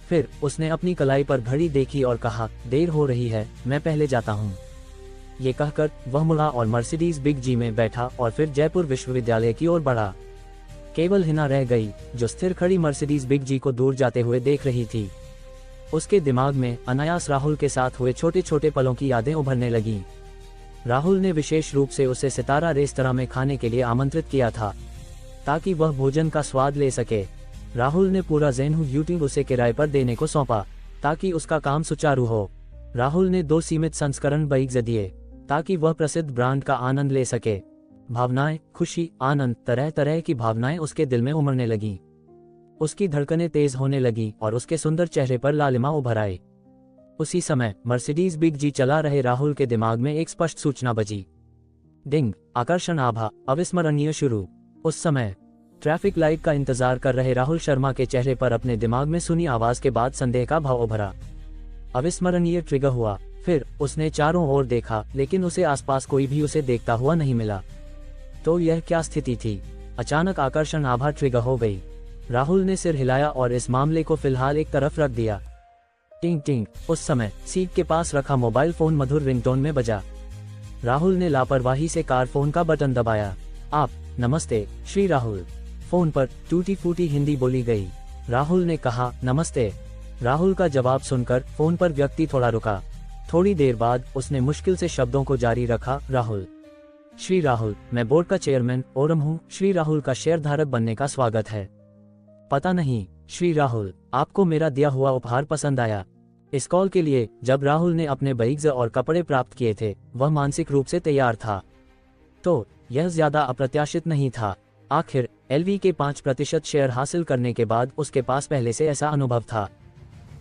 फिर उसने अपनी कलाई पर घड़ी देखी और कहा, देर हो रही है, मैं पहले जाता हूँ। ये कहकर वह मुड़ा और मर्सिडीज बिग जी में बैठा और फिर जयपुर विश्वविद्यालय की ओर बढ़ा। केवल हिना रह गई, जो स्थिर खड़ी मर्सिडीज बिग जी को दूर जाते हुए देख रही थी। उसके दिमाग में अनायास राहुल के साथ हुए छोटे छोटे पलों की यादें उभरने लगीं। राहुल ने विशेष रूप से उसे सितारा रेस्तरां में खाने के लिए आमंत्रित किया था, ताकि वह भोजन का स्वाद ले सके। राहुल ने पूरा ज़ेनहू यूटिंग उसे किराए पर देने को सौंपा, ताकि उसका काम सुचारू हो। राहुल ने 2 सीमित संस्करण बैग्स दिए, ताकि वह प्रसिद्ध ब्रांड का आनंद ले सके। भावनाएं, खुशी, आनंद, तरह तरह की भावनाएं उसके दिल में उमड़ने लगीं। उसकी धड़कनें तेज होने लगीं और उसके सुंदर चेहरे पर लालिमा उभर आई। उसी समय मर्सिडीज बिग जी चला रहे राहुल के दिमाग में एक स्पष्ट सूचना बजी। डिंग, आकर्षण आभा, अविस्मरणीय शुरू। उस समय ट्रैफिक लाइट का इंतजार कर रहे राहुल शर्मा के चेहरे पर अपने दिमाग में सुनी आवाज के बाद संदेह का भाव उभरा। अविस्मरणीय ट्रिगर हुआ। फिर उसने चारों ओर देखा, लेकिन उसे आसपास कोई भी उसे देखता हुआ नहीं मिला। तो यह क्या स्थिति थी? अचानक आकर्षण आभा ट्रिगर हो गई। राहुल ने सिर हिलाया और इस मामले को फिलहाल एक तरफ रख दिया। टिंग टिंग, उस समय सीट के पास रखा मोबाइल फोन मधुर रिंगटोन में बजा। राहुल ने लापरवाही से कार फोन का बटन दबाया। आप, नमस्ते श्री राहुल। फोन पर टूटी फूटी हिंदी बोली गई। राहुल ने कहा, नमस्ते। राहुल का जवाब सुनकर फोन पर व्यक्ति थोड़ा रुका। थोड़ी देर बाद उसने मुश्किल से शब्दों को जारी रखा, राहुल। श्री राहुल, मैं बोर्ड का चेयरमैन ओरम हूँ। श्री राहुल का शेयरधारक बनने का स्वागत है। पता नहीं श्री राहुल, आपको मेरा दिया हुआ उपहार पसंद आया। इस कॉल के लिए जब राहुल ने अपने बैग्स और कपड़े प्राप्त किए थे, वह मानसिक रूप से तैयार था। तो यह ज्यादा अप्रत्याशित नहीं था। आखिर एलवी के 5% शेयर हासिल करने के बाद उसके पास पहले से ऐसा अनुभव था।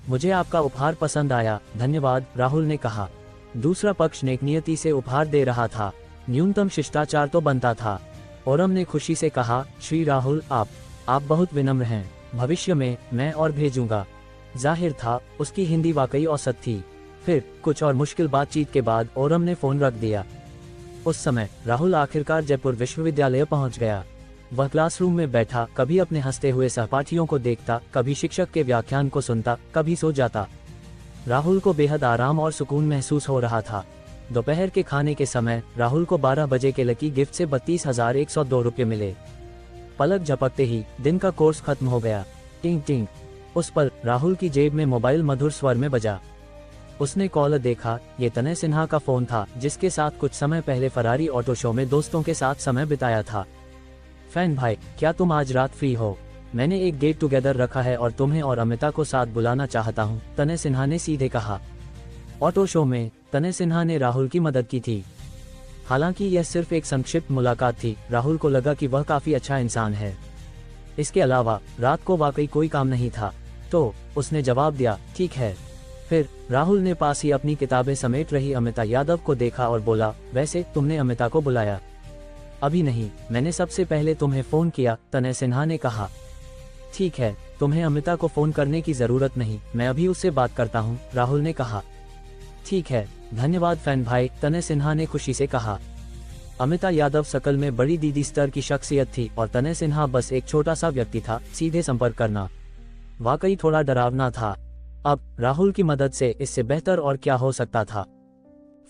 मुझे आपका उपहार पसंद आया, धन्यवाद, राहुल ने कहा। दूसरा पक्ष नेकनियती से उपहार दे रहा था, न्यूनतम शिष्टाचार तो बनता था। ओरम ने खुशी से कहा, श्री राहुल, आप बहुत विनम्र हैं। भविष्य में मैं और भेजूंगा। जाहिर था उसकी हिंदी वाकई औसत थी। फिर कुछ और मुश्किल बातचीत के बाद ओरम ने फोन रख दिया। उस समय राहुल आखिरकार जयपुर विश्वविद्यालय पहुंच गया। वह क्लासरूम में बैठा कभी अपने हंसते हुए सहपाठियों को देखता, कभी शिक्षक के व्याख्यान को सुनता, कभी सो जाता। राहुल को बेहद आराम और सुकून महसूस हो रहा था। दोपहर के खाने के समय राहुल को 12 बजे के लकी गिफ्ट से 32,102 रुपये मिले। पलक झपकते ही दिन का कोर्स खत्म हो गया। टिंग टिंग। उस पर राहुल की जेब में मोबाइल मधुर स्वर में बजा। उसने कॉल देखा। ये तनय सिन्हा का फोन था, जिसके साथ कुछ समय पहले फरारी ऑटो शो में दोस्तों के साथ समय बिताया था। फैन भाई, क्या तुम आज रात फ्री हो? मैंने एक गेट टुगेदर रखा है और तुम्हें और अमिता को साथ बुलाना चाहता हूँ, तनय सिन्हा ने सीधे कहा। ऑटो शो में तनय सिन्हा ने राहुल की मदद की थी। हालांकि यह सिर्फ एक संक्षिप्त मुलाकात थी, राहुल को लगा कि वह काफी अच्छा इंसान है। इसके अलावा रात को वाकई कोई काम नहीं था, तो उसने जवाब दिया, ठीक है। फिर राहुल ने पास ही अपनी किताबें समेट रही अमिता यादव को देखा और बोला, वैसे तुमने अमिता को बुलाया? अभी नहीं, मैंने सबसे पहले तुम्हें फोन किया, तनय सिन्हा ने कहा। ठीक है, तुम्हें अमिता को फोन करने की जरूरत नहीं, मैं अभी उससे बात करता हूँ, राहुल ने कहा। ठीक है, धन्यवाद फैन भाई, तनय सिन्हा ने खुशी से कहा। अमिता यादव शकल में बड़ी दीदी स्तर की शख्सियत थी और तनय सिन्हा बस एक छोटा सा व्यक्ति था। सीधे संपर्क करना वाकई थोड़ा डरावना था। अब राहुल की मदद से इससे बेहतर और क्या हो सकता था।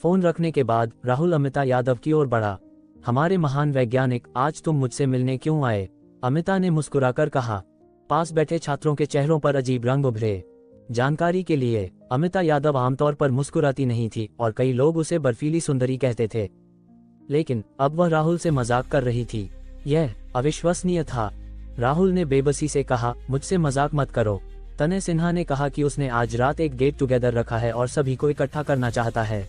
फोन रखने के बाद राहुल अमिता यादव की ओर बढ़ा। हमारे महान वैज्ञानिक, आज तुम मुझसे मिलने क्यों आए? अमिता ने मुस्कुराकर कहा। पास बैठे छात्रों के चेहरों पर अजीब रंग उभरे। जानकारी के लिए, अमिता यादव आमतौर पर मुस्कुराती नहीं थी और कई लोग उसे बर्फीली सुंदरी कहते थे, लेकिन अब वह राहुल से मजाक कर रही थी। यह अविश्वसनीय था। राहुल ने बेबसी से कहा, मुझसे मजाक मत करो। तनय सिन्हा ने कहा कि उसने आज रात एक गेट टुगेदर रखा है और सभी को इकट्ठा करना चाहता है।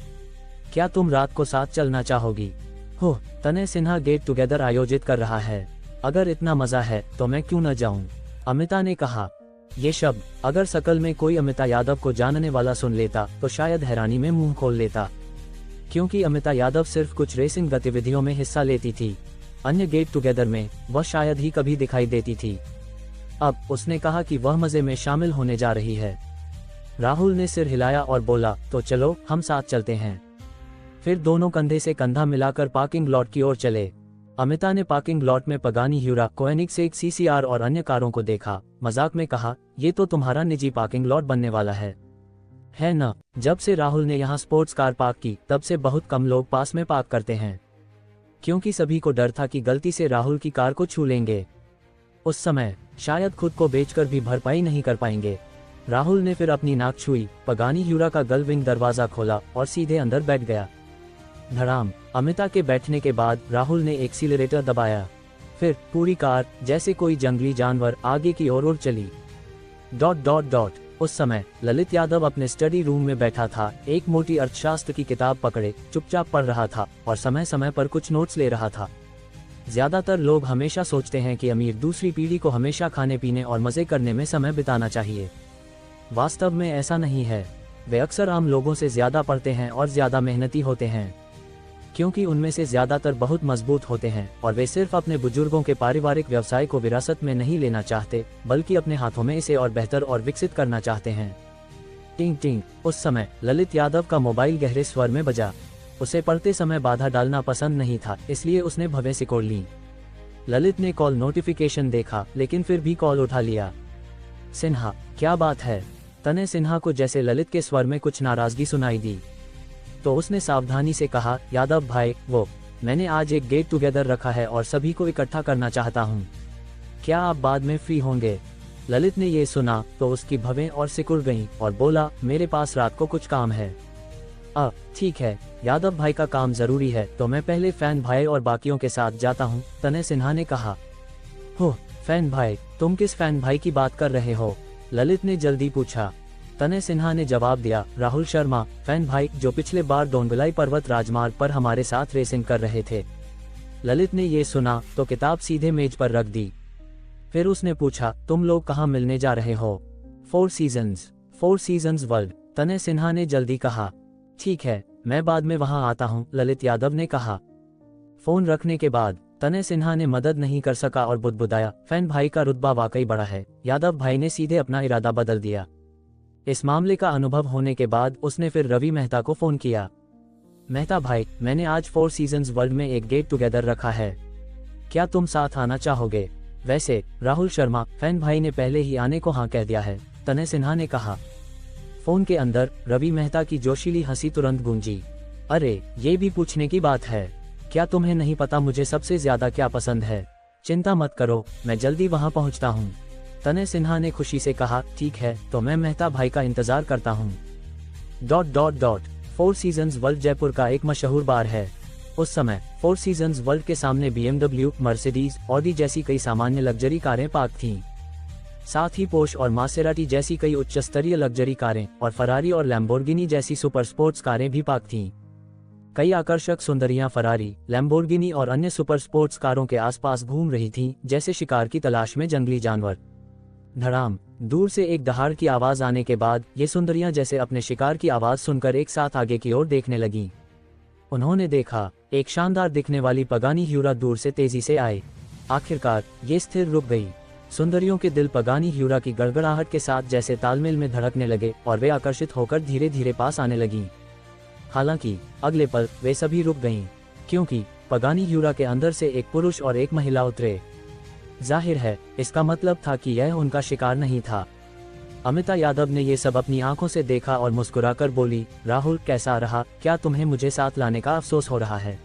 क्या तुम रात को साथ चलना चाहोगी? हो, तनय सिन्हा गेट टुगेदर आयोजित कर रहा है। अगर इतना मजा है तो मैं क्यों न जाऊं? अमिता ने कहा। ये शब्द अगर शकल में कोई अमिता यादव को जानने वाला सुन लेता तो शायद हैरानी में मुंह खोल लेता, क्योंकि अमिता यादव सिर्फ कुछ रेसिंग गतिविधियों में हिस्सा लेती थी। अन्य गेट टुगेदर में वह शायद ही कभी दिखाई देती थी। अब उसने कहा कि वह मजे में शामिल होने जा रही है। राहुल ने सिर हिलाया और बोला, तो चलो हम साथ चलते हैं। फिर दोनों कंधे से कंधा मिलाकर पार्किंग लॉट की ओर चले। अमिता ने पार्किंग लॉट में पगानी ह्यूरा, कोएनिग्सेग CCR और अन्य कारों को देखा। मजाक में कहा, ये तो तुम्हारा निजी पार्किंग लॉट बनने वाला है ना? जब से राहुल ने यहाँ स्पोर्ट्स कार पार्क की, तब से बहुत कम लोग पास में पार्क करते हैं, क्योंकि सभी को डर था कि गलती से राहुल की कार को छू लेंगे। उस समय शायद खुद को बेचकर भी भरपाई नहीं कर पाएंगे। राहुल ने फिर अपनी नाक छुई, पगानी ह्यूरा का गलविंग दरवाजा खोला और सीधे अंदर बैठ गया। धड़ाम। अमिता के बैठने के बाद राहुल ने एक्सीलरेटर दबाया। फिर पूरी कार जैसे कोई जंगली जानवर आगे की ओर उड़ चली। ... उस समय ललित यादव अपने स्टडी रूम में बैठा था, एक मोटी अर्थशास्त्र की किताब पकड़े चुपचाप पढ़ रहा था और समय समय पर कुछ नोट्स ले रहा था। ज्यादातर लोग हमेशा सोचते हैं कि अमीर दूसरी पीढ़ी को हमेशा खाने पीने और मजे करने में समय बिताना चाहिए। वास्तव में ऐसा नहीं है। वे अक्सर आम लोगों से ज्यादा पढ़ते हैं और ज्यादा मेहनती होते हैं, क्योंकि उनमें से ज्यादातर बहुत मजबूत होते हैं और वे सिर्फ अपने बुजुर्गों के पारिवारिक व्यवसाय को विरासत में नहीं लेना चाहते, बल्कि अपने हाथों में इसे और बेहतर और विकसित करना चाहते हैं। टिंग टिंग। उस समय ललित यादव का मोबाइल गहरे स्वर में बजा। उसे पढ़ते समय बाधा डालना पसंद नहीं था, इसलिए उसने भवें सिकोड़ ली। ललित ने कॉल नोटिफिकेशन देखा, लेकिन फिर भी कॉल उठा लिया। सिन्हा, क्या बात है? तनय सिन्हा को जैसे ललित के स्वर में कुछ नाराजगी सुनाई दी, तो उसने सावधानी से कहा, यादव भाई, मैंने आज एक गेट टुगेदर रखा है और सभी को इकट्ठा करना चाहता हूँ। क्या आप बाद में फ्री होंगे? ललित ने ये सुना तो उसकी भवें और सिकुड़ गईं और बोला, मेरे पास रात को कुछ काम है। ठीक है, यादव भाई का काम जरूरी है तो मैं पहले फैन भाई और बाकियों के साथ जाता हूँ, तनय सिन्हा ने कहा। हो, फैन भाई? तुम किस फैन भाई की बात कर रहे हो? ललित ने जल्दी पूछा। तनय सिन्हा ने जवाब दिया, राहुल शर्मा, फैन भाई जो पिछले बार डोंगलाई पर्वत राजमार्ग पर हमारे साथ रेसिंग कर रहे थे। ललित ने ये सुना तो किताब सीधे मेज पर रख दी। फिर उसने पूछा, तुम लोग कहाँ मिलने जा रहे हो? 4 सीजन्स वर्ल्ड, तनय सिन्हा ने जल्दी कहा। ठीक है, मैं बाद में वहां आता हूं, ललित यादव ने कहा। फोन रखने के बाद तने सिन्हा ने मदद नहीं कर सका और बुदबुदाया, फैन भाई का रुतबा वाकई बड़ा है। यादव भाई ने सीधे अपना इरादा बदल दिया। इस मामले का अनुभव होने के बाद उसने फिर रवि मेहता को फोन किया। मेहता भाई, मैंने आज 4 सीजन्स वर्ल्ड में एक गेट टुगेदर रखा है, क्या तुम साथ आना चाहोगे? वैसे राहुल शर्मा, फैन भाई ने पहले ही आने को हाँ कह दिया है, तने सिन्हा ने कहा। फोन के अंदर रवि मेहता की जोशीली हंसी तुरंत गूंजी। अरे ये भी पूछने की बात है, क्या तुम्हें नहीं पता मुझे सबसे ज्यादा क्या पसंद है? चिंता मत करो, मैं जल्दी वहां पहुंचता हूं। तने सिन्हा ने खुशी से कहा, ठीक है तो मैं मेहता भाई का इंतजार करता हूं। 4 सीजन्स वर्ल्ड जयपुर का एक मशहूर बार है। उस समय 4 सीजन्स वर्ल्ड के सामने BMW, मर्सिडीज, ऑडी जैसी कई सामान्य लग्जरी कारें पार्क थीं। साथ ही पोर्श और मासेराटी जैसी कई उच्च स्तरीय लग्जरी कारें और फरारी और लैम्बोर्गिनी जैसी सुपर स्पोर्ट्स कारें भी पार्क थीं। कई आकर्षक सुंदरियां फरारी, लैम्बोर्गिनी और अन्य सुपर स्पोर्ट्स कारों के आसपास घूम रही थीं, जैसे शिकार की तलाश में जंगली जानवर। धड़ाम, दूर से एक दहाड़ की आवाज आने के बाद ये सुंदरियां जैसे अपने शिकार की आवाज सुनकर एक साथ आगे की ओर देखने लगीं। उन्होंने देखा, एक शानदार दिखने वाली पगानी ह्यूरा दूर से तेजी से आए। आखिरकार ये स्थिर रुक गई। सुंदरियों के दिल पगानी ह्यूरा की गड़गड़ाहट के साथ जैसे तालमेल में धड़कने लगे और वे आकर्षित होकर धीरे धीरे पास आने लगीं। हालांकि अगले पल वे सभी रुक गईं, क्योंकि पगानी ह्यूरा के अंदर से एक पुरुष और एक महिला उतरे। जाहिर है इसका मतलब था कि यह उनका शिकार नहीं था। अमिता यादव ने ये सब अपनी आंखों से देखा और मुस्कुराकर बोली, राहुल कैसा रहा? क्या तुम्हें मुझे साथ लाने का अफसोस हो रहा है?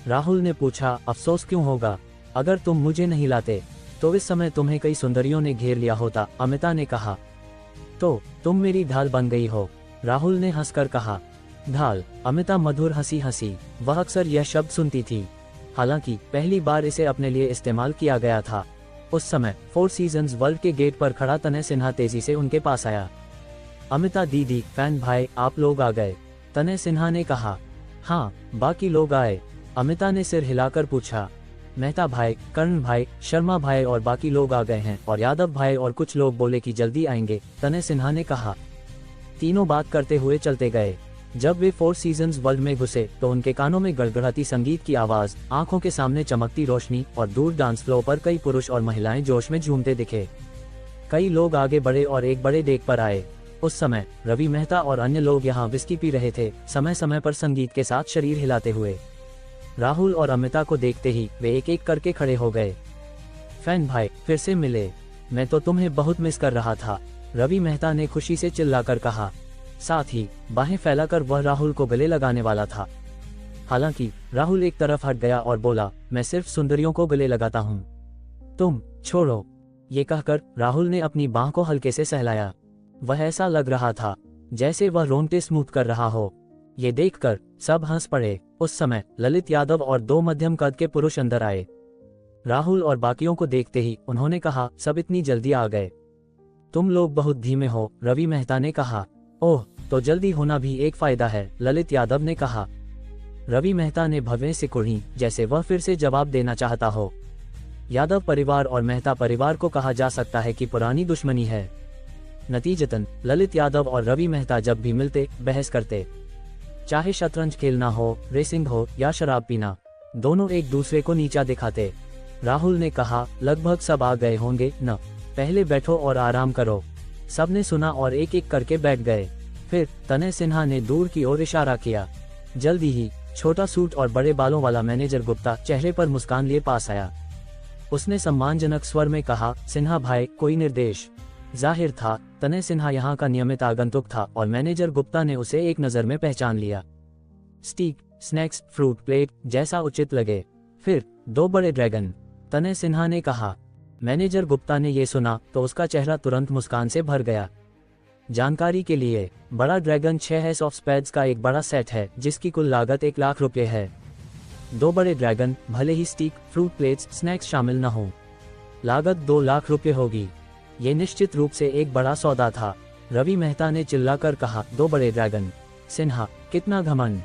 राहुल ने पूछा, अफसोस क्यों होगा? अगर तुम मुझे नहीं लाते तो इस समय तुम्हें कई सुंदरियों ने घेर लिया होता, अमिता ने कहा। तो तुम मेरी ढाल बन गई हो, राहुल ने हंसकर कहा। ढाल? अमिता मधुर हंसी हंसी। वह अक्सर यह शब्द सुनती थी, हालांकि पहली बार इसे अपने लिए इस्तेमाल किया गया था। उस समय 4 सीजन्स वर्ल्ड के गेट पर खड़ा तने सिन्हा तेजी से उनके पास आया। अमिता दीदी, फैन भाई, आप लोग आ गए? तने सिन्हा ने कहा। हाँ, बाकी लोग आए? अमिता ने सिर हिलाकर पूछा। मेहता भाई, कर्ण भाई, शर्मा भाई और बाकी लोग आ गए हैं, और यादव भाई और कुछ लोग बोले कि जल्दी आएंगे, तने सिन्हा ने कहा। तीनों बात करते हुए चलते गए। जब वे 4 सीजन्स वर्ल्ड में घुसे तो उनके कानों में गड़गड़ाती संगीत की आवाज, आंखों के सामने चमकती रोशनी और दूर डांस फ्लोर पर कई पुरुष और महिलाएं जोश में झूमते दिखे। कई लोग आगे बढ़े और एक बड़े डेक पर आए। उस समय रवि मेहता और अन्य लोग यहाँ विस्की पी रहे थे, समय समय पर संगीत के साथ शरीर हिलाते हुए। राहुल और अमिता को देखते ही वे एक एक करके खड़े हो गए। फैन भाई, फिर से मिले, मैं तो तुम्हें बहुत मिस कर रहा था, रवि मेहता ने खुशी से चिल्लाकर कहा। साथ ही बाहें फैलाकर वह राहुल को गले लगाने वाला था। हालांकि राहुल एक तरफ हट गया और बोला, मैं सिर्फ सुंदरियों को गले लगाता हूँ, तुम छोड़ो। ये कहकर राहुल ने अपनी बाह को हल्के से सहलाया। वह ऐसा लग रहा था जैसे वह रोंगटे स्मूथ कर रहा हो। ये देखकर सब हंस पड़े। उस समय ललित यादव और 2 मध्यम कद के पुरुष अंदर आए। राहुल और बाकियों को देखते ही उन्होंने कहा, सब इतनी जल्दी आ गए? तुम लोग बहुत धीमे हो, रवि मेहता ने कहा। ओह, तो जल्दी होना भी एक फायदा है, ललित यादव ने कहा। रवि मेहता ने भवें से कुढ़ी, जैसे वह फिर से जवाब देना चाहता हो। यादव परिवार और मेहता परिवार को कहा जा सकता है कि पुरानी दुश्मनी है। नतीजतन ललित यादव और रवि मेहता जब भी मिलते बहस करते, चाहे शतरंज खेलना हो, रेसिंग हो या शराब पीना, दोनों एक दूसरे को नीचा दिखाते। राहुल ने कहा, लगभग सब आ गए होंगे न, पहले बैठो और आराम करो। सबने सुना और एक एक करके बैठ गए। फिर तने सिन्हा ने दूर की ओर इशारा किया। जल्दी ही छोटा सूट और बड़े बालों वाला मैनेजर गुप्ता चेहरे पर मुस्कान लिए पास आया। उसने सम्मानजनक स्वर में कहा, सिन्हा भाई, कोई निर्देश? जाहिर था तने सिन्हा यहाँ का नियमित आगंतुक था और मैनेजर गुप्ता ने उसे एक नज़र में पहचान लिया। स्टीक, स्नैक्स, फ्रूट प्लेट जैसा उचित लगे। फिर 2 बड़े ड्रैगन, तने सिन्हा ने कहा। मैनेजर गुप्ता ने ये सुना तो उसका चेहरा तुरंत मुस्कान से भर गया। जानकारी के लिए, बड़ा ड्रैगन 6 एस ऑफ स्पेड्स का एक बड़ा सेट है जिसकी कुल लागत 1 लाख रुपये है। 2 बड़े ड्रैगन, भले ही स्टीक, फ्रूट प्लेट्स, स्नैक्स शामिल न हो, लागत 2 लाख रुपये होगी। ये निश्चित रूप से एक बड़ा सौदा था। रवि मेहता ने चिल्लाकर कहा, 2 बड़े ड्रैगन। सिन्हा, कितना घमंड।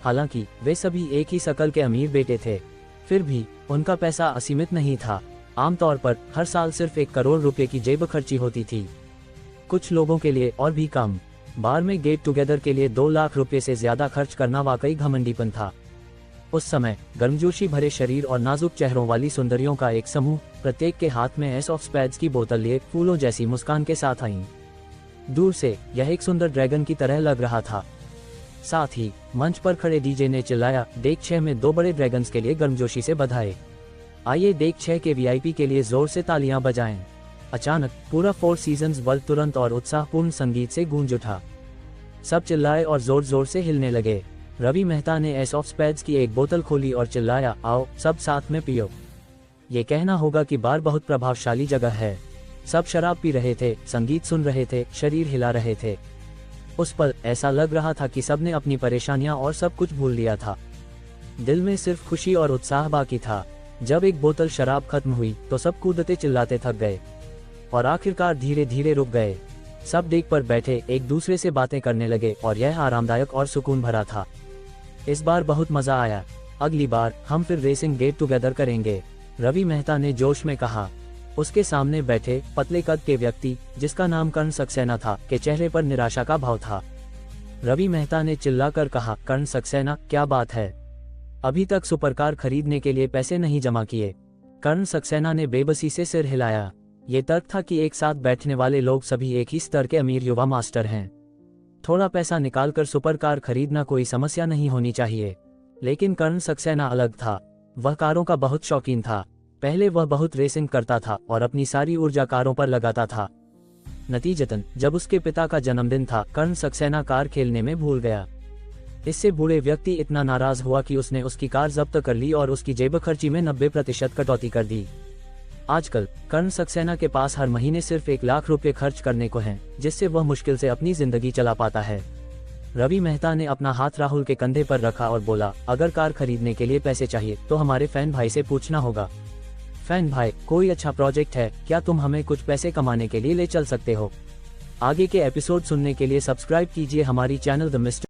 हालांकि वे सभी एक ही शकल के अमीर बेटे थे, फिर भी उनका पैसा असीमित नहीं था। आमतौर पर हर साल सिर्फ 1 करोड़ रुपए की जेब खर्ची होती थी, कुछ लोगों के लिए और भी कम। बार में गेट टुगेदर के लिए 2 लाख रुपए से ज्यादा खर्च करना वाकई घमंडीपन था। उस समय गर्मजोशी भरे शरीर और नाजुक चेहरों वाली सुंदरियों का एक समूह, प्रत्येक के हाथ में एस ऑफ स्पेड्स की बोतल लिए फूलों जैसी मुस्कान के साथ आईं। दूर से यह एक सुंदर ड्रैगन की तरह लग रहा था। साथ ही मंच पर खड़े डीजे ने चिल्लाया, डेक 6 में 2 बड़े ड्रैगन्स के लिए गर्मजोशी से बधाई। आइए डेक 6 के वीआईपी के लिए जोर से तालियां बजाएं। अचानक पूरा 4 सीजन्स वर्ल्ड तुरंत और उत्साहपूर्ण संगीत से गूंज उठा। सब चिल्लाए और जोर जोर से हिलने लगे। रवि मेहता ने एस ऑफ स्पेड्स की एक बोतल खोली और चिल्लाया, आओ सब साथ में पियो। ये कहना होगा कि बार बहुत प्रभावशाली जगह है। सब शराब पी रहे थे, संगीत सुन रहे थे, शरीर हिला रहे थे। उस पल ऐसा लग रहा था कि सबने अपनी परेशानियां और सब कुछ भूल लिया था। दिल में सिर्फ खुशी और उत्साह बाकी था। जब एक बोतल शराब खत्म हुई तो सब कूदते चिल्लाते थक गए और आखिरकार धीरे धीरे रुक गए। सब डेक पर बैठे एक दूसरे से बातें करने लगे और यह आरामदायक और सुकून भरा था। इस बार बहुत मजा आया। अगली बार हम फिर रेसिंग गेट टुगेदर करेंगे, रवि मेहता ने जोश में कहा। उसके सामने बैठे पतले कद के व्यक्ति, जिसका नाम कर्ण सक्सेना था, के चेहरे पर निराशा का भाव था। रवि मेहता ने चिल्लाकर कहा, कर्ण सक्सेना, क्या बात है? अभी तक सुपरकार खरीदने के लिए पैसे नहीं जमा किए? कर्ण सक्सेना ने बेबसी से सिर हिलाया। ये तर्क था कि एक साथ बैठने वाले लोग सभी एक ही स्तर के अमीर युवा मास्टर हैं। थोड़ा पैसा निकालकर सुपरकार खरीदना कोई समस्या नहीं होनी चाहिए। लेकिन कर्ण सक्सेना अलग था। वह कारों का बहुत शौकीन था। पहले वह बहुत रेसिंग करता था और अपनी सारी ऊर्जा कारों पर लगाता था। नतीजतन जब उसके पिता का जन्मदिन था, कर्ण सक्सेना कार खेलने में भूल गया। इससे बूढ़े व्यक्ति इतना नाराज हुआ कि उसने उसकी कार जब्त कर ली और उसकी जेब खर्ची में 90% कटौती कर दी। आजकल कर्ण सक्सेना के पास हर महीने सिर्फ 1 लाख रुपए खर्च करने को हैं, जिससे वह मुश्किल से अपनी जिंदगी चला पाता है। रवि मेहता ने अपना हाथ राहुल के कंधे पर रखा और बोला, अगर कार खरीदने के लिए पैसे चाहिए तो हमारे फैन भाई से पूछना होगा। फैन भाई, कोई अच्छा प्रोजेक्ट है क्या? तुम हमें कुछ पैसे कमाने के लिए ले चल सकते हो। आगे के एपिसोड सुनने के लिए सब्सक्राइब कीजिए हमारी चैनल द मिस्टर